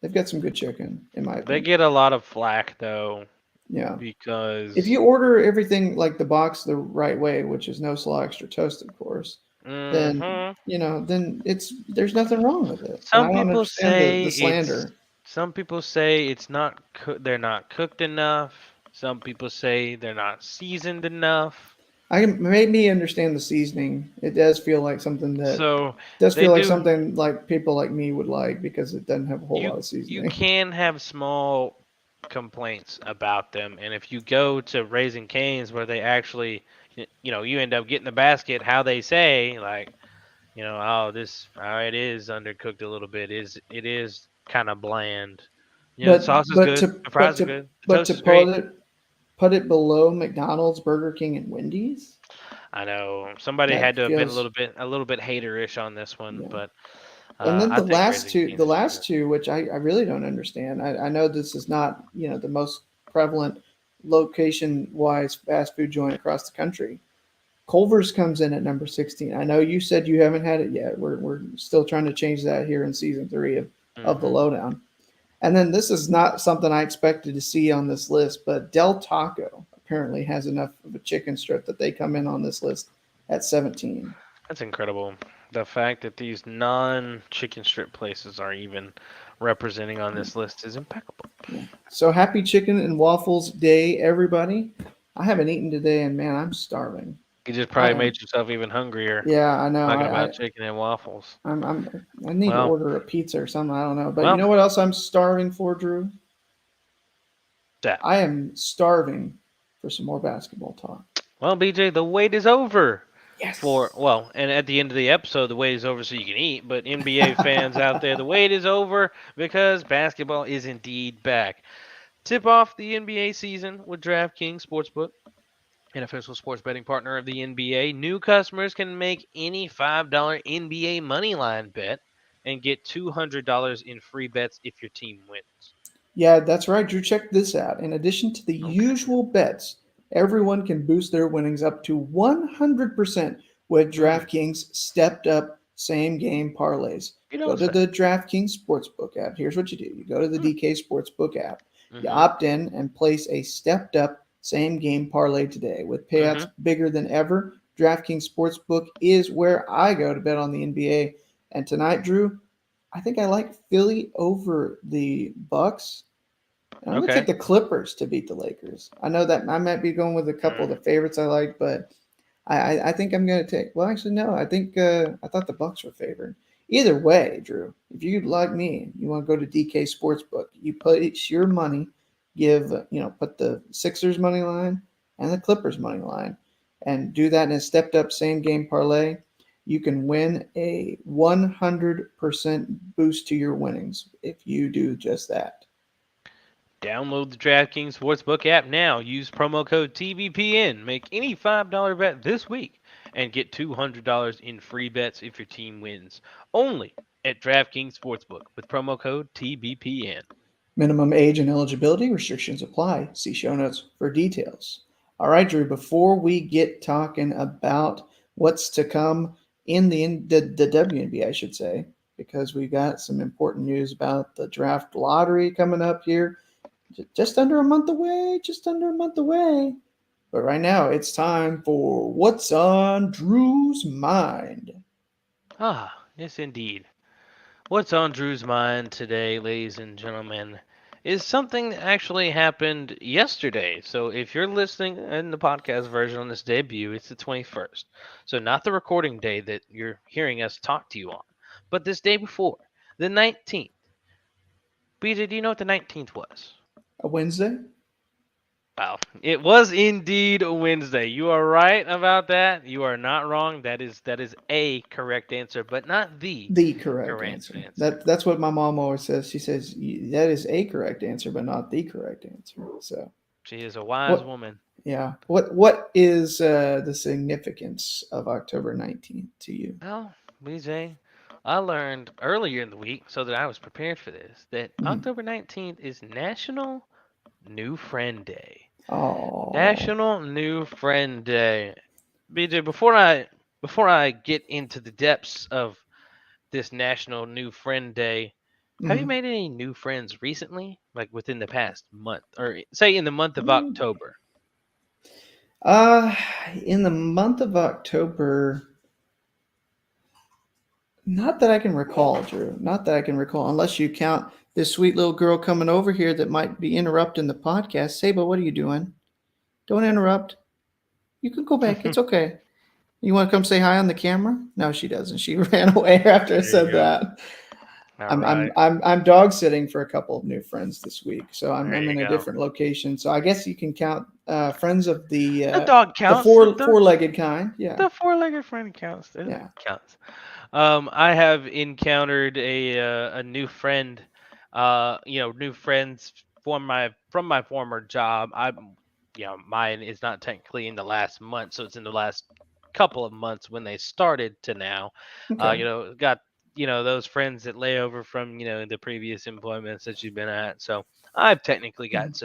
chicken, in my They opinion. get a lot of flack though Yeah. If because. you order everything like the box the right way, which is no slaw extra toast, of course, then Hmm. then there's nothing wrong with it. And I Some don't people understand say the it's. slander. Some people say it's not. They're not cooked enough. Some people say they're not seasoned enough. I can maybe understand the seasoning. It does feel like something that So does they feel like do. something like people like me would like because it doesn't have a whole You lot of you seasoning. can have small complaints about them, and if you go to Raising Cane's where they actually, you end up getting the basket how they say, like, oh, it is undercooked a little bit. It is kind of bland. The But sauce is but good, to the but fries are to good, the but toast to is great. put it below McDonald's, Burger King, and Wendy's, I know somebody had that to have been feels a little bit haterish on this one, yeah. but And then I think Raising the Cane's is pretty last good. two, which I really don't understand. I know this is not the most prevalent location wise fast food joint across the country. Culver's comes in at number 16. I know you said you haven't had it yet. We're still trying to change that here in season 3 of the Hmm. Lowdown. And then this is not something I expected to see on this list, but Del Taco apparently has enough of a chicken strip that they come in on this list at 17. That's incredible. The fact that these non-chicken strip places are even representing on this list is impeccable. Yeah. So happy chicken and waffles day, everybody. I haven't eaten today, and man, I'm starving. You just I probably am. made yourself even hungrier Yeah, I know. talking about chicken and waffles. I need to Well, order a pizza or something. I don't know. But you well, know what else I'm starving for, Drew? that. I am starving for some more basketball talk. Well, BJ, the wait is over. Yes. And at the end of the episode, the wait is over so you can eat. But NBA fans out there, the wait is over because basketball is indeed back. Tip off the NBA season with DraftKings Sportsbook, an official sports betting partner of the NBA. New customers can make any $5 NBA moneyline bet and get $200 in free bets if your team wins. Yeah, that's right, Drew. Check this out. In addition to the Okay. usual bets, everyone can boost their winnings up to 100% with Mm. DraftKings stepped up same game parlays. You Go don't to say. the DraftKings Sportsbook app. Here's what you do: you go to the Mm. DK Sportsbook app, you Mm-hmm. opt in and place a stepped up same game parlay today with Mm-hmm. payouts bigger than ever. DraftKings Sportsbook is where I go to bet on the NBA. And tonight, Drew, I think I like Philly over the Bucks. And I'm going to take Okay. the Clippers to beat the Lakers. I know that I might be going with a couple of Mm. the favorites I like, but I think I'm going to take. Well, actually, no. I think I thought the Bucks were favored. Either way, Drew, if you like me, you want to go to DK Sportsbook. You put your money, put the Sixers money line and the Clippers money line, and do that in a stepped up same game parlay. You can win a 100% boost to your winnings if you do just that. Download the DraftKings Sportsbook app now. Use promo code TBPN. Make any $5 bet this week and get $200 in free bets if your team wins. Only at DraftKings Sportsbook with promo code TBPN. Minimum age and eligibility restrictions apply. See show notes for details. All right, Drew, before we get talking about what's to come in the WNBA, I should say, because we got some important news about the draft lottery coming up here. Just under a month away, just under a month away. But right now, it's time for What's on Drew's Mind. Ah, yes, indeed. What's on Drew's mind today, ladies and gentlemen, is something that actually happened yesterday. So if you're listening in the podcast version on this debut, it's the 21st. So not the recording day that you're hearing us talk to you on, but this day before, the 19th. BJ, do you know what the 19th was? A Wednesday? Well, it was indeed a Wednesday. You are right about that. You are not wrong. That is a correct answer, but not the The correct correct answer. answer. That's what my mom always says. She says that is a correct answer, but not the correct answer. So She is a wise what? woman. Yeah. What is the significance of October 19th to you? Well, BJ, I learned earlier in the week, so that I was prepared for this, that Mhm. October 19th is National New Friend Day. Oh. National New Friend Day. BJ, before I get into the depths of this National New Friend Day, have you Mhm. made any new friends recently? Like within the past month, or say in the month of Mm. October? Uh, in the month of October, not that I can recall, Drew. Not that I can recall, unless you count this sweet little girl coming over here that might be interrupting the podcast. Saba, what are you doing? Don't interrupt. You can go back. It's okay. You want to come say hi on the camera? No, she doesn't. She ran away after I There you said go. that. All I'm right. I'm I'm dog sitting for a couple of new friends this week, so I'm There I'm you in a go. different location. So I guess you can count friends of the The dog the counts. The, four the, four-legged kind. Yeah, the four-legged friend counts. It yeah. counts. I have encountered a new friend, new friends from my former job. Mine is not technically in the last month, so it's in the last couple of months when they started to now. Okay. Got those friends that lay over from the previous employments that you've been at. So I've technically Mhm. got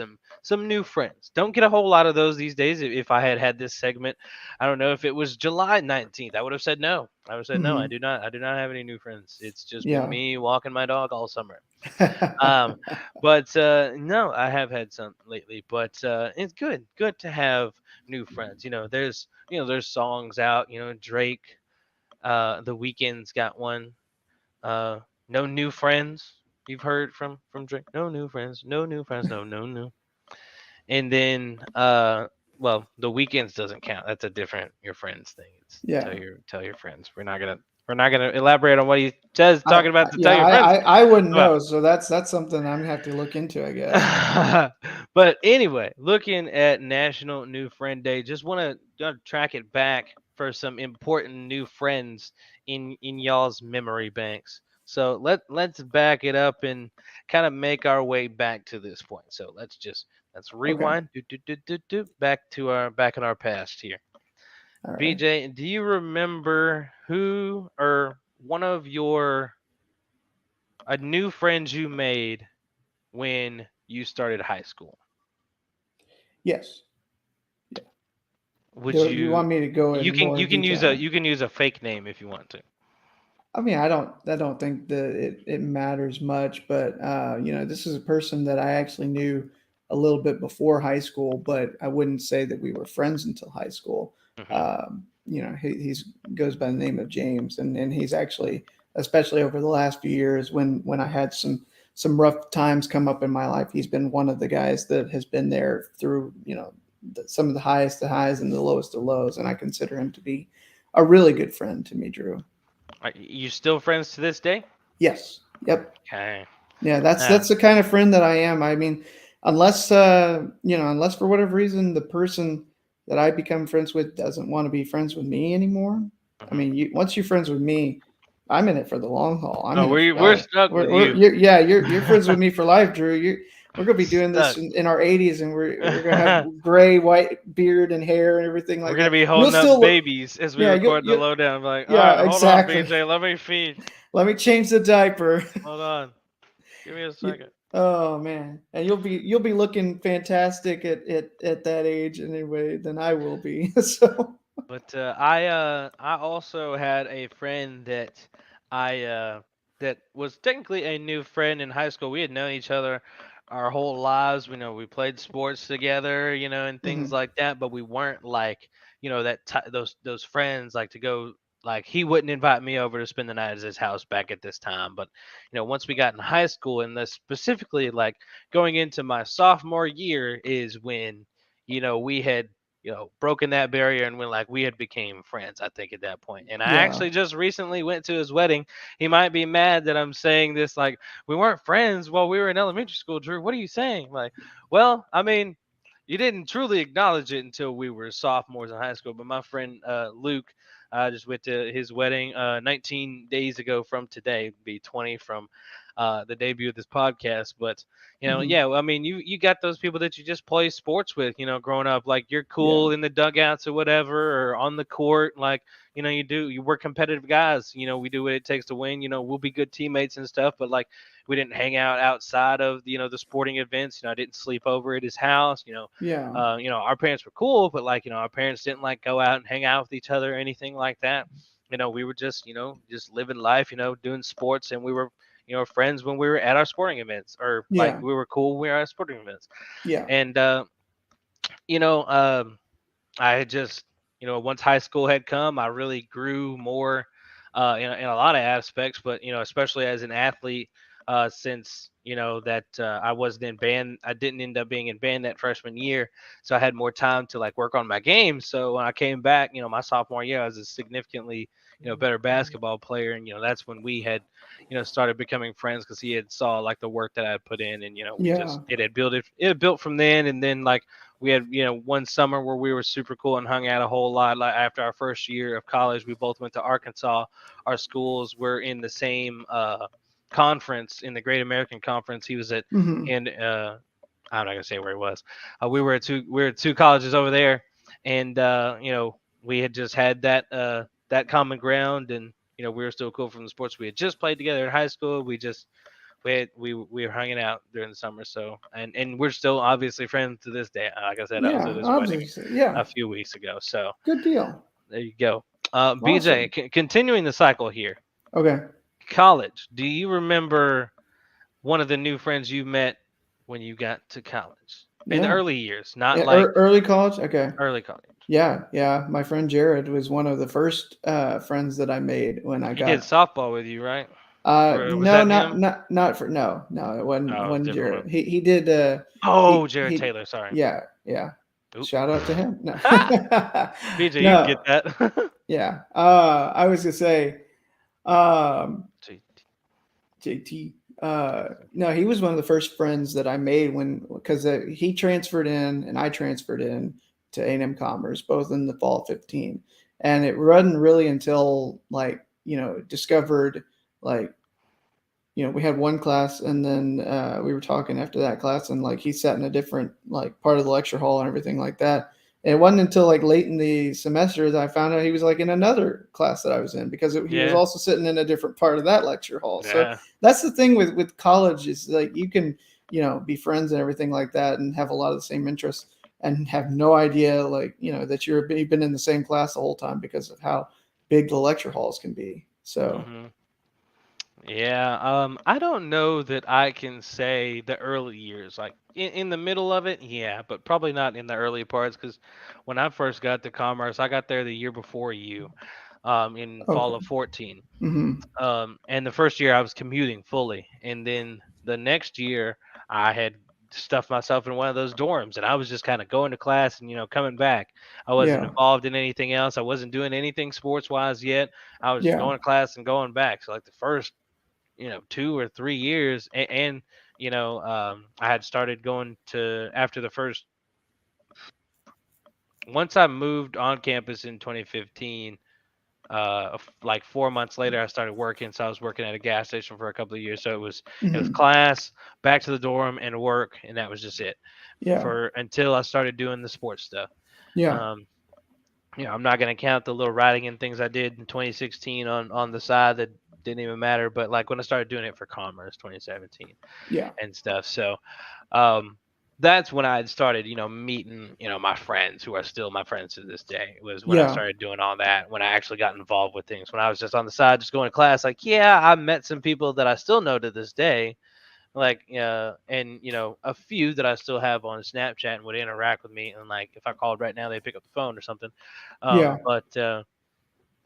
some new friends. Don't get a whole lot of those these days. If I had had this segment, I don't know if it was July 19th. I would have said no. I would have said no. I Mhm. do not. I do not have any new friends. It's just been Yeah. me walking my dog all summer. Um, but no, I have had some lately. But it's good to have new friends. There's songs out. Drake. The Weeknd's got one. Uh, no new friends. You've heard from Drake. No new friends. No new friends. No no no. And then well, the weekends doesn't count. That's a different your friends thing. It's Yeah. tell your friends. We're not gonna elaborate on what he says I, talking about to tell yeah, your friends I wouldn't about. know, so that's something I'm gonna have to look into, I guess. But anyway, looking at National New Friend Day, just want to track it back for some important new friends in y'all's memory banks. So let's back it up and kind of make our way back to this point. So let's Okay. rewind back in our past here. All right. BJ, do you remember who or one of your a new friends you made when you started high school? Yes. Yeah. Would Do you want me to go You in can more detail? you can use a fake name if you want to. I mean, I don't think that it matters much, but this is a person that I actually knew a little bit before high school, but I wouldn't say that we were friends until high school. Hmm. He's goes by the name of James, and he's actually, especially over the last few years, when I had some rough times come up in my life, he's been one of the guys that has been there through some of the highest of highs and the lowest of lows, and I consider him to be a really good friend to me, Drew. Are you still friends to this day? Yes. Yep. Okay. Yeah, that's Uh, the kind of friend that I am. I mean, unless for whatever reason the person that I become friends with doesn't want to be friends with me anymore. I mhm. mean, once you're friends with me, I'm in it for the long haul. I'm Oh, in it for we're life. stuck with We're you. you're friends with me for life, Drew. We're gonna be doing this Stuck. in our 80s, and we're gonna have We're gray, white beard and hair and everything like gonna that. be You'll holding up still look, babies as we yeah, record the you lowdown. Like, all yeah, right, hold on, exactly. BJ, let me feed. Let me change the diaper. Hold on, give me a You- second. Oh man, and you'll be looking fantastic at that age anyway than I will be. So But I also had a friend I that was technically a new friend in high school. We had known each other our whole lives. We played sports together, and things mhm. like that. But we weren't like those friends like to go. Like he wouldn't invite me over to spend the night at his house back at this time. But once we got in high school, and this specifically like going into my sophomore year is when we had broken that barrier and when like we had became friends, I think at that point. And I Yeah, actually just recently went to his wedding. He might be mad that I'm saying this like we weren't friends while we were in elementary school, Drew. What are you saying? Like, well, I mean, you didn't truly acknowledge it until we were sophomores in high school. But my friend Luke, I just went to his wedding 19 days ago from today, be 20 from the debut of this podcast. But mhm. yeah, I mean, you got those people that you just play sports with, growing up. Like you're Yeah, cool in the dugouts or whatever, or on the court. Like we're competitive guys. We do what it takes to win. We'll be good teammates and stuff. But like we didn't hang out outside of the sporting events. I didn't sleep over at his house. yeah, Our parents were cool, but like our parents didn't like go out and hang out with each other or anything like that. We were just living life. Doing sports, and we were friends when we were at our sporting events, or like yeah, we were cool when we were at sporting events. yeah, And you know, I had just once high school had come, I really grew more in a lot of aspects, but especially as an athlete, since that I wasn't in band, I didn't end up being in band that freshman year, so I had more time to like work on my game. So when I came back, my sophomore year, I was a significantly better basketball player, and that's when we had started becoming friends because he had saw like the work that I had put in, and we yeah, just it had built from then, and then like we had one summer where we were super cool and hung out a whole lot. Like after our first year of college, we both went to Arkansas. Our schools were in the same conference, in the Great American Conference. He was at mhm. and I'm not gonna say where he was. We were at two colleges over there, and we had just had that common ground, and we were still cool from the sports we had just played together in high school. We were hanging out during the summer, so and we're still obviously friends to this day. Like I said, I was at Yeah. his wedding Obviously, yeah. a few weeks ago, so Good deal. there you go. BJ, Awesome. continuing the cycle here. Okay. College. Do you remember one of the new friends you met when you got to college in the Yeah. early years, not Yeah. like Early college. Okay. early college? Yeah. Yeah. My friend Jared was one of the first friends that I made when I He did got. softball with you, right? Or was No, that not him? not not for no, it wasn't Oh, wasn't different one. Jared. He did Oh, he Jared he Taylor. Sorry. yeah, yeah. Oop. Shout out to him. No. BJ, you can No, get that. yeah. I was gonna say um Gee, JT. No, he was one of the first friends that I made because he transferred in and I transferred in to A&M Commerce, both in the fall of 15. And it wasn't really until discovered like we had one class and then we were talking after that class and like he sat in a different like part of the lecture hall and everything like that. And it wasn't until like late in the semester that I found out he was like in another class that I was in because he was yeah, also sitting in a different part of that lecture hall. So yeah. that's the thing with college is like you can be friends and everything like that and have a lot of the same interests. and have no idea, like, that you've been in the same class the whole time because of how big the lecture halls can be. So, Hmm. Yeah, I don't know that I can say the early years, like in the middle of it, yeah, but probably not in the early parts because when I first got to Commerce, I got there the year before you, in fall okay. of 14. Hmm. And the first year I was commuting fully, and then the next year I had stuffed myself in one of those dorms, and I was just kind of going to class and coming back. I wasn't Yeah. involved in anything else. I wasn't doing anything sports wise yet. I was just Yeah. going to class and going back. So like the first 2 or 3 years, and I had started going to after the first once I moved on campus in 2015. Like 4 months later, I started working. So I was working at a gas station for a couple of years. So it was Hmm. class, back to the dorm, and work, and that was just it Yeah. for until I started doing the sports stuff. Yeah. Um, I'm not gonna count the little writing and things I did in 2016 on the side that didn't even matter. But like when I started doing it for Commerce, 2017 Yeah. and stuff. So um, that's when I had started, meeting, my friends who are still my friends to this day. Was when I Yeah. started doing all that. When I actually got involved with things. When I was just on the side, just going to class. Like, yeah, I met some people that I still know to this day. Like, and a few that I still have on Snapchat and would interact with me. And like, if I called right now, they pick up the phone or something. Yeah.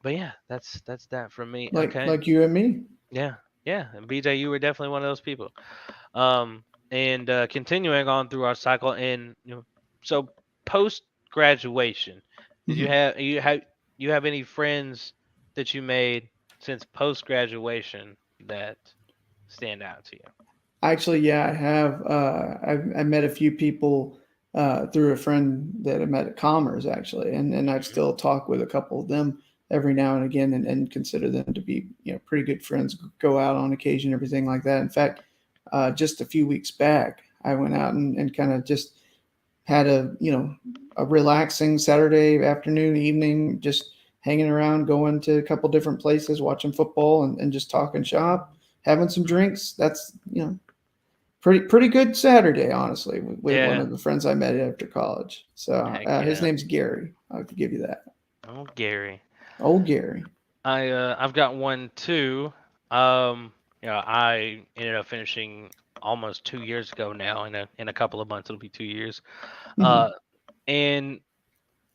But yeah, that's that from me. Like Okay. like you and me. Yeah, yeah. And BJ, you were definitely one of those people. And continuing on through our cycle, and so post graduation, did you Hmm. have any friends that you made since post graduation that stand out to you? Actually, yeah, I have. I met a few people through a friend that I met at Commerce, actually, and I've Hmm. still talked with a couple of them every now and again, and consider them to be pretty good friends. Go out on occasion, everything like that. In fact, just a few weeks back, I went out and kind of just had a relaxing Saturday afternoon, evening, just hanging around, going to a couple different places, watching football, and just talking shop, having some drinks. That's pretty good Saturday, honestly, with one Yeah, of the friends I met after college. So heck his yeah. name's Gary. I have to give you that. Oh, Gary. Old Gary. I've got one too. I ended up finishing almost 2 years ago now. In a couple of months, it'll be 2 years. Hmm. Uh, and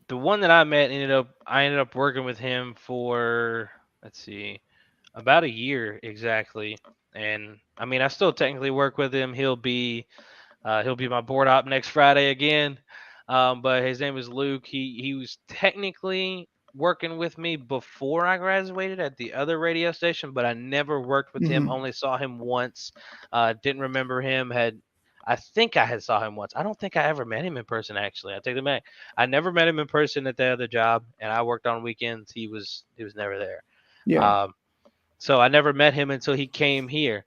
the one that I ended up working with him for, let's see, about a year exactly. And I mean, I still technically work with him. He'll be my board op next Friday again. But his name is Luke. He was technically working with me before I graduated at the other radio station, but I never worked with him. Hmm. Only saw him once. Didn't remember him. I think I had saw him once. I don't think I ever met him in person. Actually, I take that back. I never met him in person at the other job, and I worked on weekends. He was never there. Yeah. Um, so I never met him until he came here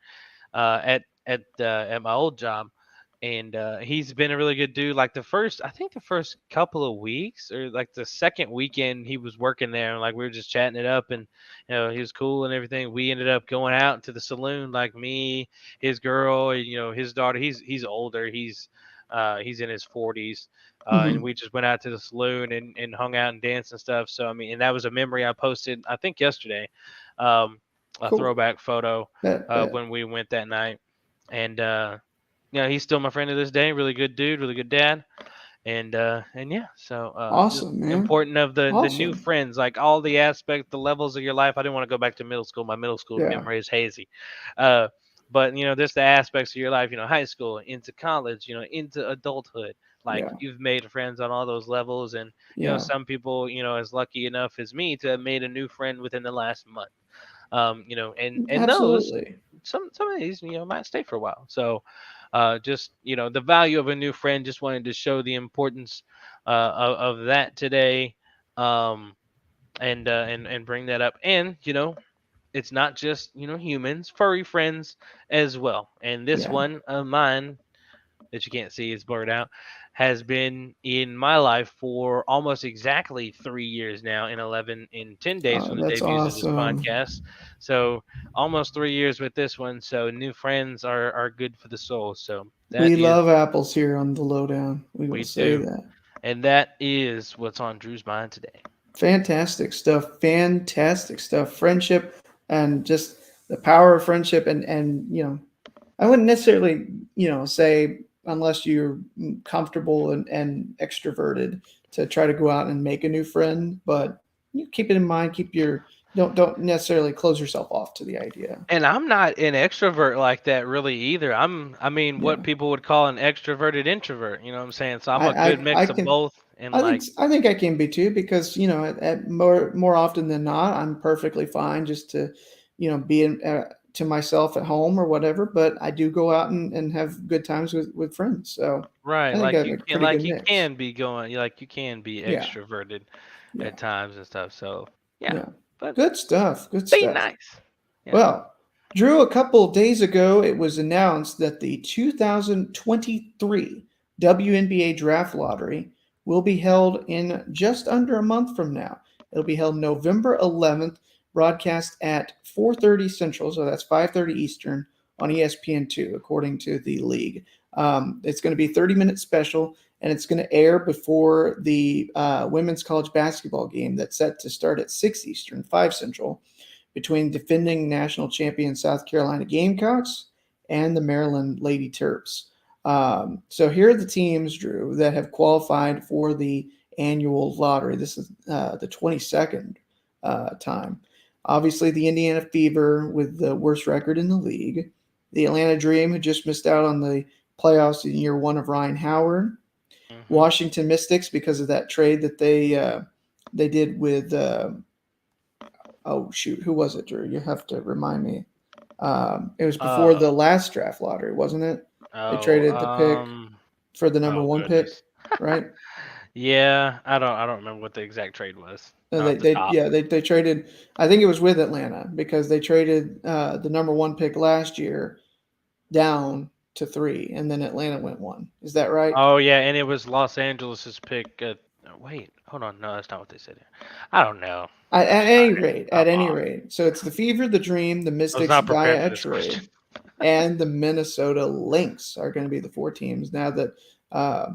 at my old job, and he's been a really good dude. Like I think the first couple of weeks, or like the second weekend he was working there, and like we were just chatting it up, and he was cool and everything. We ended up going out to the saloon, like me, his girl, and, his daughter. He's older. He's in his 40s. And Hmm. we just went out to the saloon and hung out and danced and stuff. So I mean, and that was a memory I posted, I think yesterday, um, a Cool. throwback photo That. when we went that night. And he's still my friend to this day. Really good dude, really good dad. And yeah, so just Awesome, man. important of the new Awesome. friends, like all the aspects, the levels of your life. I didn't want to go back to middle school. My middle school Yeah. memory is hazy. Uh, but just the aspects of your life, high school into college, into adulthood. Like Yeah. you've made friends on all those levels, and Yeah. some people, as lucky enough as me to have made a new friend within the last month. And those Absolutely. some of these might stay for a while. So just the value of a new friend. Just wanted to show the importance of that today, um, and bring that up. And it's not just humans, furry friends as well. And this Yeah. one of mine that you can't see, is blurred out, has been in my life for almost exactly 3 years now, in 10 days from the That's debuts of this awesome. podcast. So almost 3 years with this one. So new friends are good for the soul. So that We is, love apples here on the Lowdown. We will we say do. that. And that is what's on Drew's mind today. Fantastic stuff. Fantastic stuff. Friendship and just the power of friendship and I wouldn't necessarily, say unless you're comfortable and extroverted to try to go out and make a new friend, but you keep it in mind, keep your don't necessarily close yourself off to the idea. And I'm not an extrovert like that really either. I mean, what Yeah. people would call an extroverted introvert. You know what I'm saying? So I'm I a good I, I mix of can both. And like, I think I can be too because at more often than not I'm perfectly fine just to be to myself at home or whatever. But I do go out and have good times with friends. So right, I think I have a pretty good you mix. can be going, like you can be Yeah, extroverted yeah, at times and stuff. So yeah, yeah. but Good stuff. Good be stuff. nice. Yeah. Well, Drew, a couple of days ago, it was announced that the 2023 WNBA Draft Lottery will be held in just under a month from now. It'll be held November 11th, broadcast at 4:30 Central, so that's 5:30 Eastern on ESPN2, according to the league. It's going to be a 30-minute special, and it's going to air before the women's college basketball game that's set to start at 6 Eastern, 5 Central between defending national champion South Carolina Gamecocks and the Maryland Lady Terps. So here are the teams, Drew, that have qualified for the annual lottery. This is the 22nd time. Obviously, the Indiana Fever with the worst record in the league. The Atlanta Dream, who just missed out on the playoffs in year one of Ryan Howard. Hmm. Washington Mystics, because of that trade that they did with oh shoot, who was it, Drew? You have to remind me. It was before Uh the last draft lottery, wasn't it? They oh, traded the pick for the number oh one pick, goodness. right? Yeah, I don't remember what the exact trade was. Not They, off the they top. yeah they traded. I think it was with Atlanta because they traded the number one pick last year down to three, and then Atlanta went one. Is that right? Oh yeah, and it was Los Angeles's pick. Wait, hold on. No, that's not what they said here. I don't know. At I'm any sorry. rate, I'm at any off. rate, so it's the Fever, the Dream, the I was Mystics not prepared via for a this question. trade, and the Minnesota Lynx are going to be the four teams now that uh,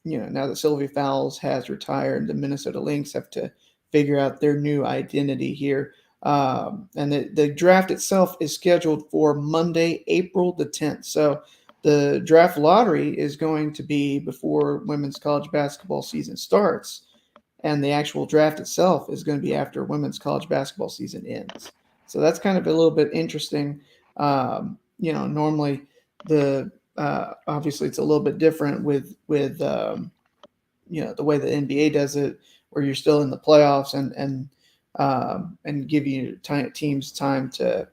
now that Sylvie Fowles has retired, the Minnesota Lynx have to figure out their new identity here. And the draft itself is scheduled for Monday, April the 10th. So the draft lottery is going to be before women's college basketball season starts, and the actual draft itself is going to be after women's college basketball season ends. So that's kind of a little bit interesting. Normally the obviously it's a little bit different with the way the NBA does it, where you're still in the playoffs and give you teams time to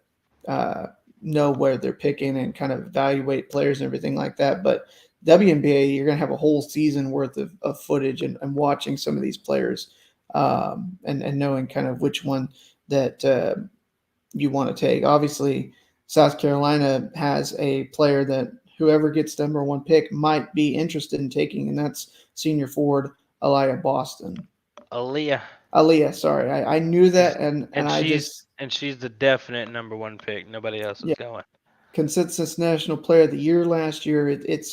uh, know where they're picking and kind of evaluate players and everything like that. But WNBA, you're going to have a whole season worth of footage and watching some of these players and knowing kind of which one that you want to take. Obviously, South Carolina has a player that whoever gets number one pick might be interested in taking, and that's senior forward Aliyah Boston. Aaliyah. Aliyah, sorry, I knew that, She's and and I just she's the definite number one pick. Nobody else yeah, was going. consensus national player of the year last year. It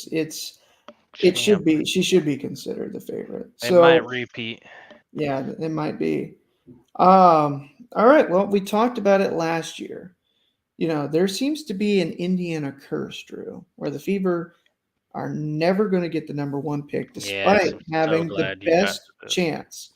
should Champ. be she should be considered the favorite. They might So repeat. yeah, it might be. All right. Well, we talked about it last year. There seems to be an Indiana curse, Drew, where the Fever are never going to get the number one pick Yes, despite I'm so having the glad you got best to this. chance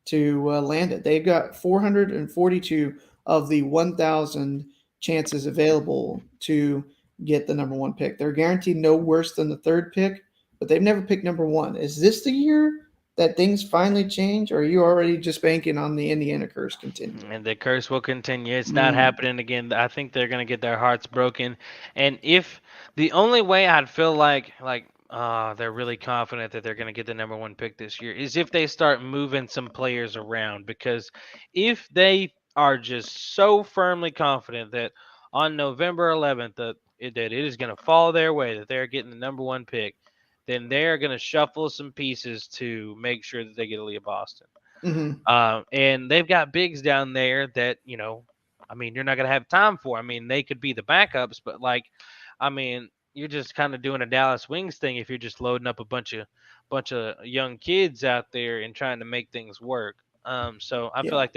to land it. They've got 442 of the 1,000 chances available to get the number one pick. They're guaranteed no worse than the third pick, but they've never picked number one. Is this the year that things finally change, or are you already just banking on the Indiana curse continuing? And the curse will continue. It's not Mm, happening again. I think they're gonna get their hearts broken. And if the only way I'd feel like they're really confident that they're gonna get the number one pick this year is if they start moving some players around. Because if they are just so firmly confident that on November 11th that it is gonna fall their way that they're getting the number one pick, then they're gonna shuffle some pieces to make sure that they get Aaliyah Boston. mm-hmm, And they've got bigs down there that, I mean, you're not going to have time for. I mean, they could be the backups, but like, I mean, you're just kind of doing a Dallas Wings thing if you're just loading up a bunch of young kids out there and trying to make things work. So I feel Yeah, like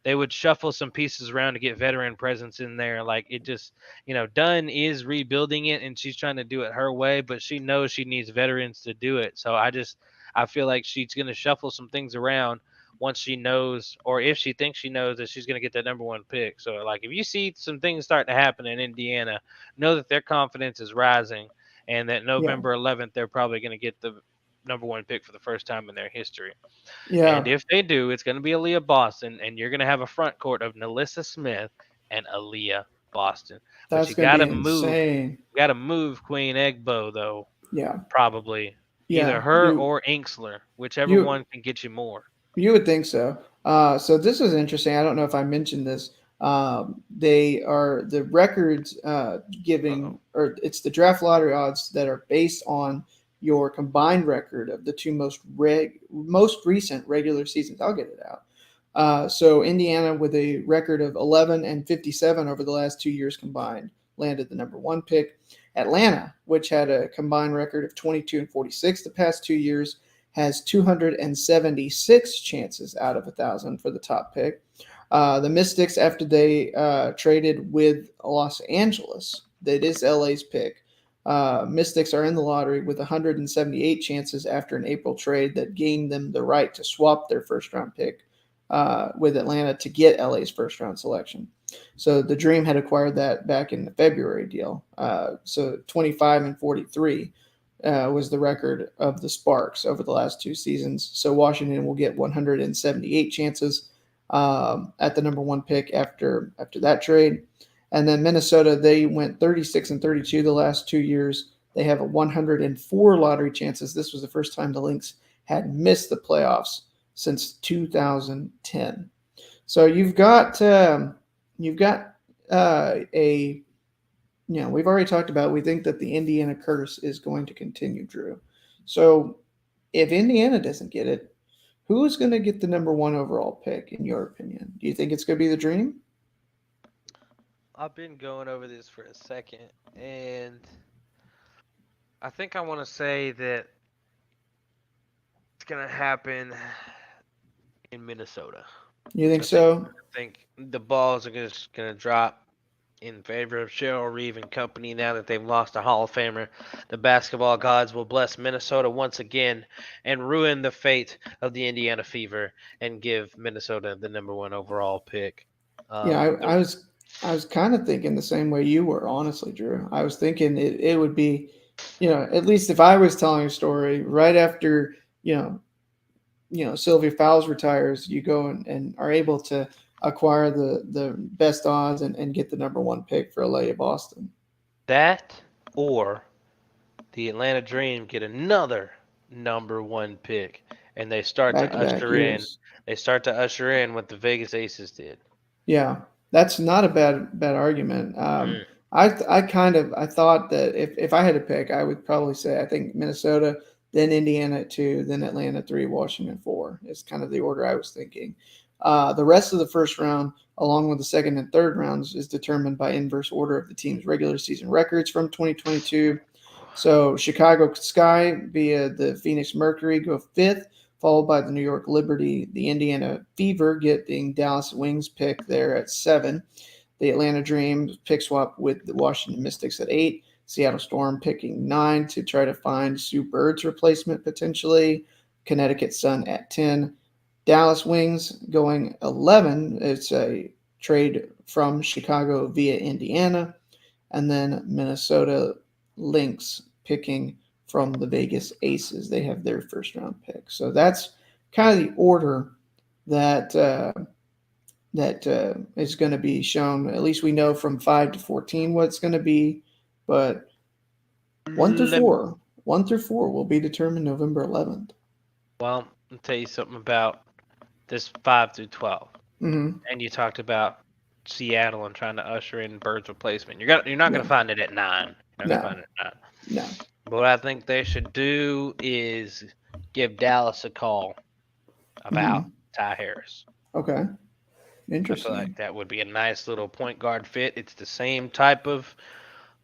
they would shuffle some pieces around to get veteran presence in there. Like it just, Dunn is rebuilding it and she's trying to do it her way, but she knows she needs veterans to do it. So I feel like she's going to shuffle some things around once she knows, or if she thinks she knows that she's going to get that number one pick. So like if you see some things starting to happen in Indiana, know that their confidence is rising and that yeah, November 11th, they're probably going to get the number one pick for the first time in their history. And yeah. if they do, it's going to be Aaliyah Boston, and you're going to have a front court of Nalissa Smith and Aaliyah Boston. But That's you gonna got be to move, insane. Queen Egbo though, Yeah, probably either yeah. her or Inksler, whichever You one can get you more. You would think so. So this is interesting. I don't know if I mentioned this. They are the records Uh oh. giving, or it's the draft lottery odds that are based on your combined record of the two most recent regular seasons. I'll get it out. So Indiana, with a record of 11-57 over the last 2 years combined, landed the number one pick. Atlanta, which had a combined record of 22-46 the past 2 years, has 276 chances out of 1,000 for the top pick. The Mystics, after they traded with Los Angeles, that is LA's pick. Mystics are in the lottery with 178 chances after an April trade that gained them the right to swap their first round pick with Atlanta to get LA's first round selection. So the Dream had acquired that back in the February deal. So 25-43 was the record of the Sparks over the last two seasons. So Washington will get 178 chances at the number one pick after that trade. And then Minnesota, they went 36-32 the last 2 years. They have a 104 lottery chances. This was the first time the Lynx had missed the playoffs since 2010. So you've got a we've already talked about, we think that the Indiana curse is going to continue, Drew. So if Indiana doesn't get it, who is going to get the number one overall pick, in your opinion? Do you think it's going to be the Dream? I've been going over this for a second, and I think I want to say that it's going to happen in Minnesota. You think I think so? I think the balls are just gonna drop in favor of Cheryl Reeve and company now that they've lost a Hall of Famer. The basketball gods will bless Minnesota once again and ruin the fate of the Indiana Fever and give Minnesota the number one overall pick. Yeah, Um, the, I was kind of thinking the same way you were, honestly, Drew. I was thinking it would be, at least if I was telling a story right after, you know, Sylvia Fowles retires, you go and are able to acquire the best odds and get the number one pick for LA Boston. that or the Atlanta Dream get another number one pick and they start Back to to back usher in. years. They start to usher in what the Vegas Aces did. Yeah, that's not a bad argument. Mm. I thought that if I had to pick, I would probably say I think Minnesota, then Indiana at two, then Atlanta three, Washington four is kind of the order I was thinking. The rest of the first round, along with the second and third rounds, is determined by inverse order of the team's regular season records from 2022. So Chicago Sky via the Phoenix Mercury go fifth, followed by the New York Liberty, the Indiana Fever getting Dallas Wings pick there at seven, the Atlanta Dream pick swap with the Washington Mystics at eight, Seattle Storm picking nine to try to find Sue Bird's replacement potentially, Connecticut Sun at 10, Dallas Wings going 11. It's a trade from Chicago via Indiana, and then Minnesota Lynx picking from the Vegas Aces. They have their first round pick. So that's kind of the order that is going to be shown. At least we know from 5 to 14 what it's going to be, but one through Lem- four, one through four will be determined November 11th. Well, I'll tell you something about this 5 through 12. Mm-hmm. And you talked about Seattle and trying to usher in Bird's replacement. You're not Yeah. gonna find it at 9. You're not gonna No. find it at 9. No. But what I think they should do is give Dallas a call about Mm-hmm. Ty Harris. Okay. I feel like Interesting. that would be a nice little point guard fit. It's the same type of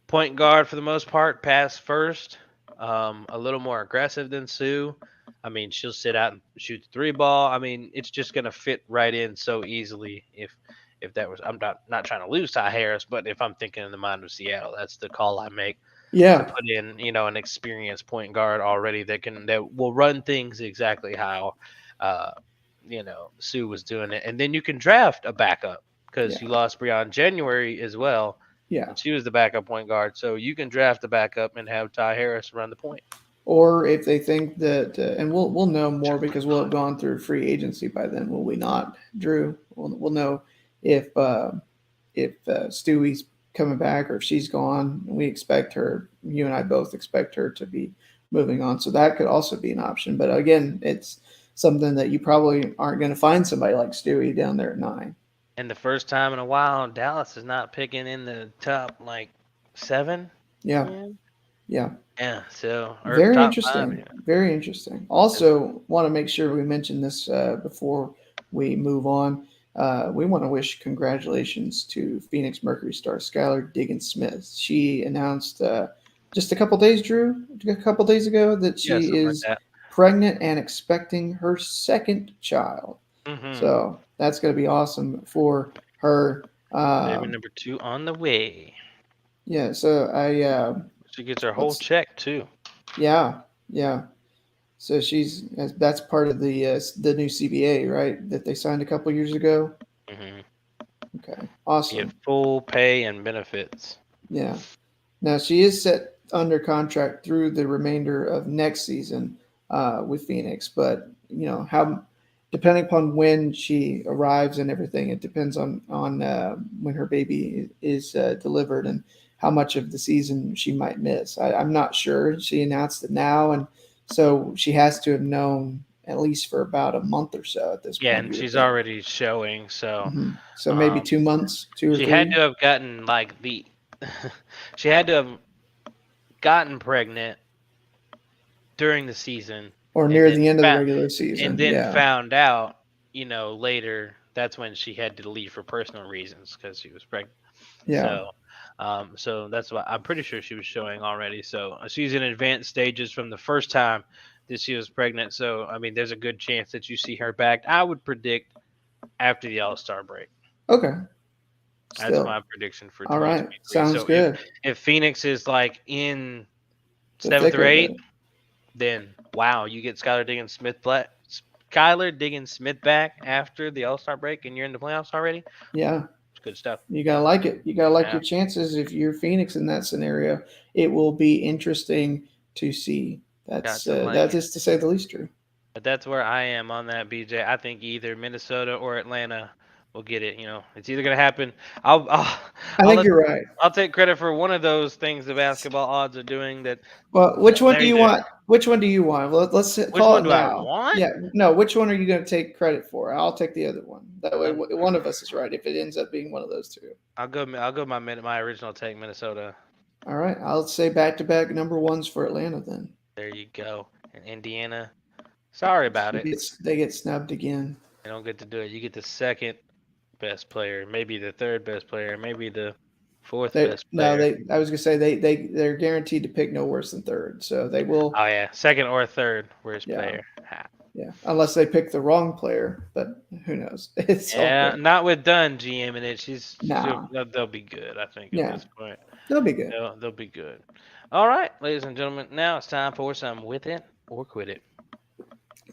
Point guard for the most part, pass first. A little more aggressive than Sue. I mean, she'll sit out and shoot the three ball. I mean, it's just gonna fit right in so easily. If that was, I'm not trying to lose Ty Harris, but if I'm thinking in the mind of Seattle, that's the call I make to Yeah. put in, an experienced point guard already that will run things exactly how, uh, Sue was doing it, and then you can draft a backup because Yeah. you lost Breon January as well, Yeah. and she was the backup point guard. So you can draft a backup and have Ty Harris run the point. Or if they think that, and we'll know more because we'll have gone through free agency by then, will we not, Drew? We'll know if Stewie's coming back or if she's gone. We expect her. You and I both expect her to be moving on, so that could also be an option. But again, it's something that you probably aren't going to find somebody like Stewie down there at 9. And the first time in a while, Dallas is not picking in the top like 7. Yeah, Yeah. yeah. Yeah. So or Very top 5. interesting. Yeah. Very interesting. Also, want to make sure we mention this before we move on. We want to wish congratulations to Phoenix Mercury star Skylar Diggins Smith. She announced just a couple days, Drew, a couple days ago, that Yeah, she something like is that. pregnant and expecting her second child. Mm-hmm. So that's going to be awesome for her. Baby number 2 on the way. Yeah. So She gets her whole check too. yeah, yeah. So that's part of the new CBA, right? That they signed a couple years ago. Mm-hmm. Okay, Get awesome. full pay and benefits. Yeah. Now she is set under contract through the remainder of next season with Phoenix, but how, depending upon when she arrives and everything, it depends on when her baby is delivered and how much of the season she might miss. I'm not sure. She announced it now, and so she has to have known at least for about a month or so at this Yeah, point. and You would she's think. already showing. So So maybe um, 2 months, 2 or she had 3, to have gotten like the. She had to have gotten pregnant during the season, or and near then the end of the found regular season. Yeah. found out, later. That's when she had to leave for personal reasons because she was pregnant. Yeah. So that's why I'm pretty sure she was showing already. So she's in advanced stages from the first time that she was pregnant. So I mean, there's a good chance that you see her back. I would predict after the All-Star break. Okay. That's Still. my prediction for All right. 2023. Sounds So if good. if Phoenix is like in The seventh thick or of eighth, it. then wow, you get Skylar Diggins Smith back after the All-Star break, and you're in the playoffs already. Yeah. It's good stuff. You gotta like it. You gotta like Yeah. your chances. If you're Phoenix in that scenario, it will be interesting to see. Got to like That it. is to say the least true. But that's where I am on that, BJ. I think either Minnesota or Atlanta will get it. It's either gonna happen. I'll I'll, I I'll think let you're right. I'll take credit for one of those things the basketball odds are doing. That Well, which one they're do you either. want? Which one do you want? Let's Which call one it do I now. want? Yeah, no. Which one are you going to take credit for? I'll take the other one. That way, Um, one of us is right. If it ends up being one of those two. I'll go. I'll go. My original take, Minnesota. All right, I'll say back-to-back number ones for Atlanta. Then There you go. And Indiana. Sorry about it. they get snubbed again. They don't get to do it. You get the second best player, maybe the third best player, maybe the fourth best player. I was gonna say they're guaranteed to pick no worse than third, so they will. Oh yeah, second or third worst Yeah, player. Ha. yeah, unless they pick the wrong player, but who knows? It's all Yeah, good. not with Dunn GM in it. Nah, They'll be good. I think at yeah, this point they'll be good. they'll be good. All right, ladies and gentlemen, now it's time for some with it or quit it.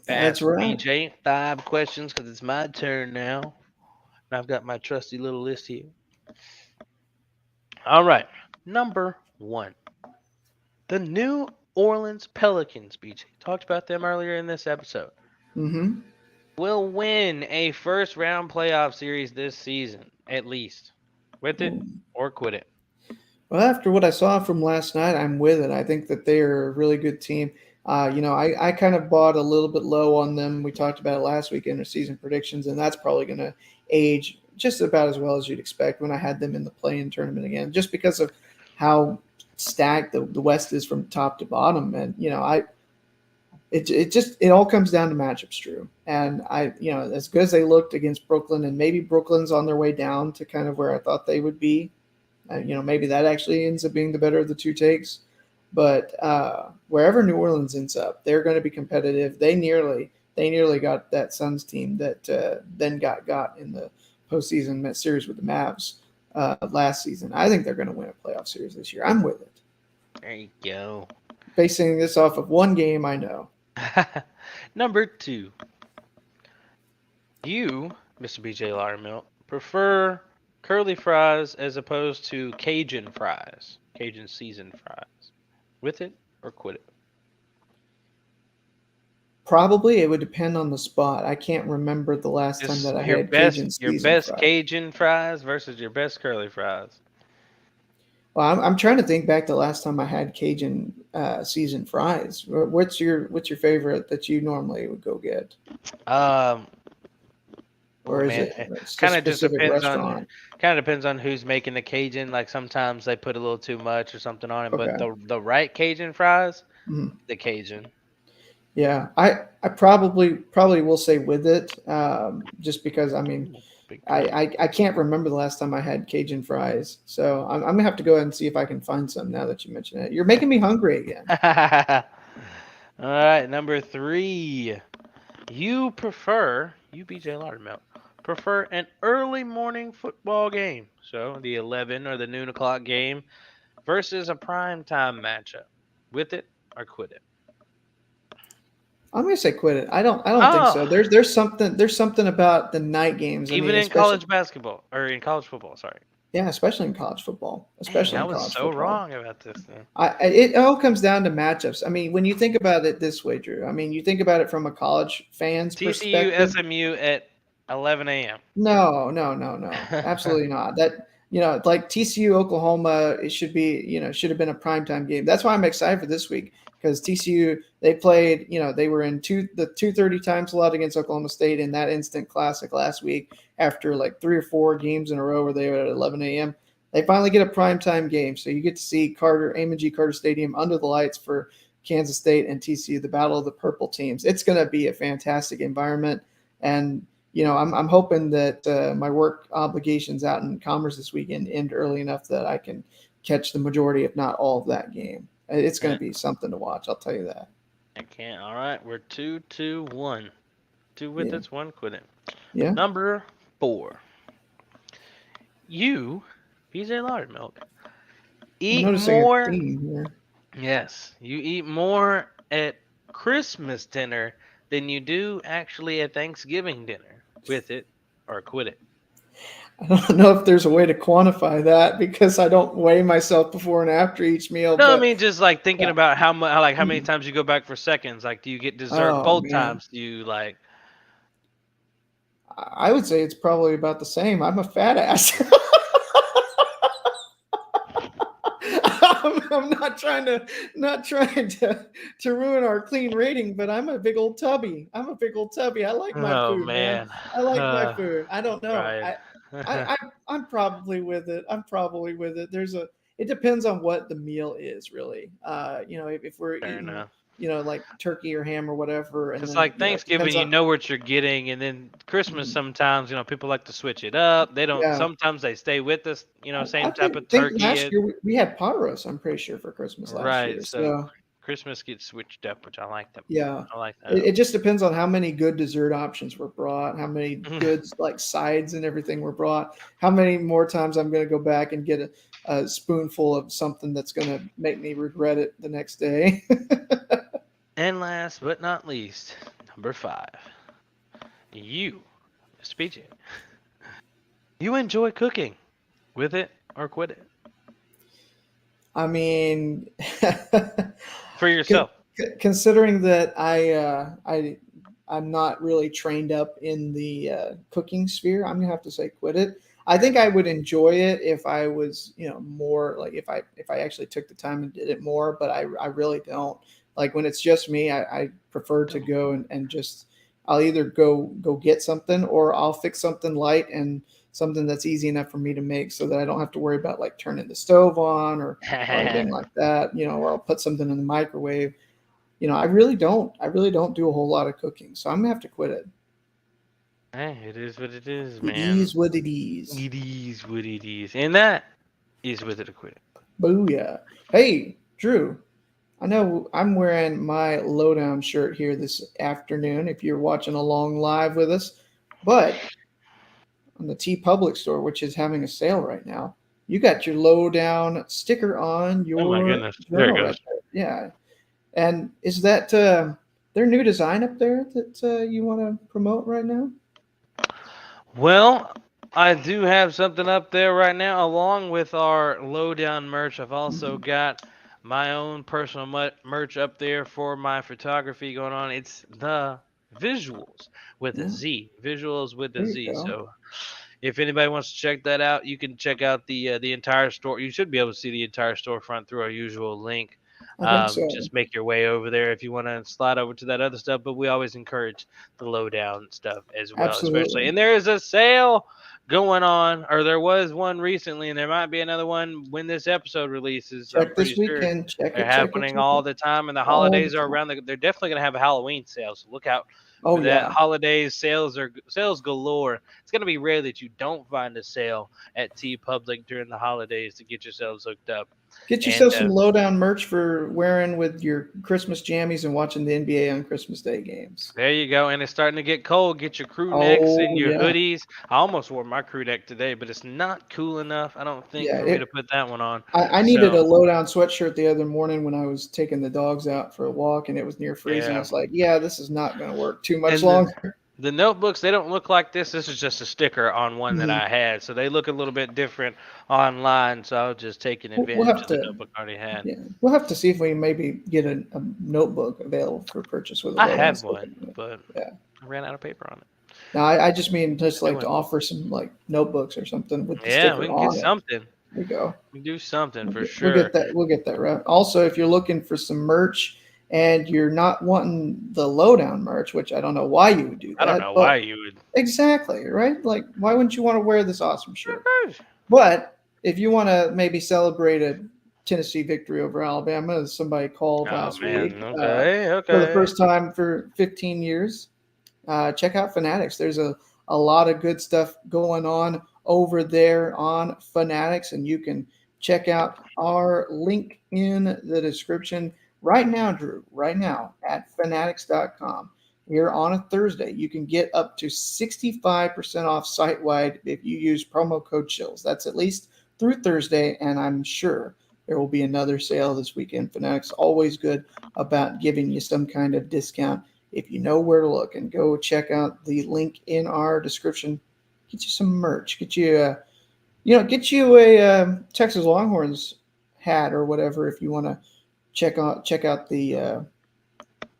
That's Ask right. BJ 5 questions because it's my turn now. And I've got my trusty little list here. All right, number 1, the New Orleans Pelicans. BJ talked about them earlier in this episode. Mm-hmm. Will win a first round playoff series this season, at least. With it or quit it. Well, after what I saw from last night, I'm with it. I think that they are a really good team. I kind of bought a little bit low on them. We talked about it last week in our season predictions, and that's probably going to age just about as well as you'd expect when I had them in the play-in tournament again, just because of how stacked the West is from top to bottom. And it all comes down to matchups, Drew. And as good as they looked against Brooklyn, and maybe Brooklyn's on their way down to kind of where I thought they would be. Maybe that actually ends up being the better of the two takes. But wherever New Orleans ends up, they're going to be competitive. They nearly got that Suns team that then got in the postseason series with the Mavs last season. I think they're going to win a playoff series this year. I'm with it. There you go. Basing this off of one game, I know. Number 2. You, Mr. BJ Laudermilk, prefer curly fries as opposed to Cajun fries, Cajun seasoned fries. With it or quit it? Probably it would depend on the spot. I can't remember the last time Just that I had Cajun your seasoned best fries. Cajun fries versus your best curly fries. Well, I'm trying to think back the last time I had Cajun seasoned fries. What's your favorite that you normally would go get, Um, oh or is man, it it a kind of just specific restaurant? depends on who's making the Cajun. Like sometimes they put a little too much or something on it, but Okay. the right Cajun fries, Mhm. the Cajun. Yeah, I probably will say with it, just because I mean Ooh, big I, drink. I can't remember the last time I had Cajun fries, so I'm gonna have to go ahead and see if I can find some now that you mention it. You're making me hungry again. All right, number 3. You BJ Laudermilk, prefer an early morning football game, so the 11 or the noon o'clock game, versus a prime time matchup. With it or quit it? I'm gonna say quit it. I don't think so. Oh, There's something about the night games. I even mean, in especially college basketball or in college football, sorry. yeah, especially in college football. Dang, Especially I in was college so football. wrong about this thing. It all comes down to matchups. I mean, when you think about it this way, Drew. I mean, you think about it from a college fan's TCU perspective. SMU at 11 a.m. No, no, no, no. Absolutely not. Like TCU Oklahoma, it should have been a primetime game. That's why I'm excited for this week because TCU they played, they were in the 2:30 time slot against Oklahoma State in that instant classic last week after like 3 or 4 games in a row where they were at 11 a.m. They finally get a primetime game. So you get to see Amon G. Carter Stadium under the lights for Kansas State and TCU, the battle of the purple teams. It's going to be a fantastic environment. And I'm hoping that my work obligations out in Commerce this weekend end early enough that I can catch the majority, if not all, of that game. It's going to be something to watch. I'll tell you that. I can't. All right, we're 2-2-1. 2 with Yeah, us, 1 quitting. yeah. Number 4. You, PJ Laudermilk, I'm eat noticing a more. theme here. Yes, you eat more at Christmas dinner than you do actually at Thanksgiving dinner. With it or quit it. I don't know if there's a way to quantify that because I don't weigh myself before and after each meal. No, I But mean just like thinking about how much, like how many mm, times you go back for seconds. Like, do you get dessert oh both man, times? Do you like? I would say it's probably about the same. I'm a fat ass. I'm not trying to ruin our clean rating, but I'm a big old tubby. I like my Oh food, man. man, I like my food. I don't know. Ryan. I'm probably with it. It depends on what the meal is, really. If we're Fair eating, enough. like turkey or ham or whatever, and Because then like it depends Thanksgiving, you on. know what you're getting, and then Christmas Mhm. sometimes, people like to switch it up. They don't. Yeah, Sometimes they stay with us. I Same type of think turkey. last year we had pot roast. I'm pretty sure for Christmas last Right. year. So So Christmas gets switched up, which I like that. yeah, I like that. it just depends on how many good dessert options were brought, how many good like sides and everything were brought, how many more times I'm going to go back and get a spoonful of something that's going to make me regret it the next day. And last but not least, number 5. You, Speech. You enjoy cooking. With it or quit it. I mean, For yourself. considering that I'm not really trained up in the cooking sphere, I'm gonna have to say quit it. I think I would enjoy it if I was, more like if I actually took the time and did it more, but I really don't. Like when it's just me, I prefer to go and just I'll either go get something or I'll fix something light and something that's easy enough for me to make so that I don't have to worry about like turning the stove on or anything like that, or I'll put something in the microwave. I really don't do a whole lot of cooking, so I'm gonna have to quit it. Hey, it is what it is, It man. is what it is. It is what it is. And that Is with it acquitted. Booyah. Hey, Drew, I know I'm wearing my Lowdown shirt here this afternoon if you're watching along live with us, but on the T Public store, which is having a sale right now, you got your Lowdown sticker on Oh my your goodness. There it journal right goes. there. Yeah. And is that their new design up there that you want to promote right now? Well, I do have something up there right now, along with our lowdown merch. I've also got my own personal merch up there for my photography going on. It's the visuals with a Yeah, Z. Visuals with a there you Z. go. So if anybody wants to check that out, you can check out the entire store. You should be able to see the entire storefront through our usual link. I think so. Just make your way over there if you want to slide over to that other stuff. But we always encourage the lowdown stuff as well, especially. Absolutely. And there is a sale going on, or there was one recently, and there might be another one when this episode releases. I'm Check this pretty sure weekend. Check they're it, check it, happening check all it. the time, and the All holidays the are time. around. They're definitely going to have a Halloween sale, so look out Oh for that. yeah, Holidays sales galore. It's going to be rare that you don't find a sale at T Public during the holidays to get yourselves hooked up. get And yourself some Lowdown merch for wearing with your Christmas jammies and watching the NBA on Christmas Day games. there you go. And it's starting to get cold. Get your crew necks and Oh your yeah, hoodies. I almost wore my crew neck today, but it's not cool enough, I don't think, yeah. for me to put that one on. I needed So, a Lowdown sweatshirt the other morning when I was taking the dogs out for a walk and it was near freezing. I yeah. was like, yeah, this is not going to work too much And longer. the notebooks, they don't look like this. This is just a sticker on one that Mhm. I had. So they look a little bit different online. So I was just taking We'll advantage have of the to, notebook I already had. yeah, we'll have to see if we can maybe get a notebook available for purchase with a I Lowdown had sticker. one, but Yeah. I ran out of paper on it. Now, I just mean just New like to one. offer some like notebooks or something with the Yeah, we sticker can get on it. something. There you go. We can do something for We'll get sure. that. We'll get that right. Also, if you're looking for some merch and you're not wanting the Lowdown merch, which I don't know why you would do I don't that, know but why you would. exactly right. Like, why wouldn't you want to wear this awesome shirt? But if you want to maybe celebrate a Tennessee victory over Alabama, as somebody called Oh last man. week, Okay. for the Okay. first time for 15 years, check out Fanatics. There's a lot of good stuff going on over there on Fanatics, and you can check out our link in the description right now, Drew, right now at fanatics.com. Here on a Thursday, you can get up to 65% off site wide if you use promo code CHILLS. That's at least through Thursday, and I'm sure there will be another sale this weekend. Fanatics always good about giving you some kind of discount if you know where to look, and go check out the link in our description. Get you some merch. Get you get you a Texas Longhorns hat or whatever if you want to check out the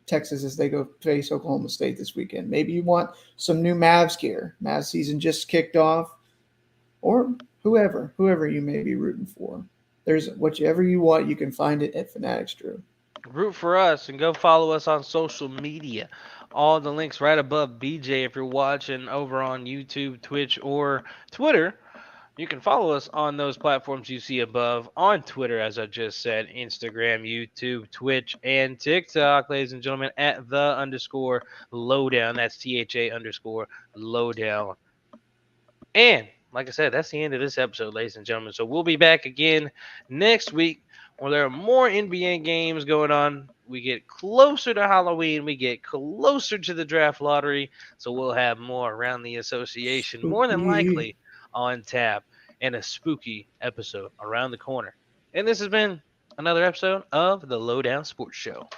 Texas as they go face Oklahoma State this weekend. Maybe you want some new Mavs gear. Mavs season just kicked off, or whoever you may be rooting for. There's whatever you want, you can find it at Fanatics, Drew. Root for us and go follow us on social media. All the links right above BJ if you're watching over on YouTube, Twitch, or Twitter. You can follow us on those platforms you see above. On Twitter, as I just said, Instagram, YouTube, Twitch, and TikTok, ladies and gentlemen, at the underscore lowdown. That's THA underscore lowdown. And like I said, that's the end of this episode, ladies and gentlemen. So we'll be back again next week where there are more NBA games going on. We get closer to Halloween. We get closer to the draft lottery. So we'll have more around the association, more than Spooky. likely on tap, and a spooky episode around the corner. And this has been another episode of the Lowdown Sports Show.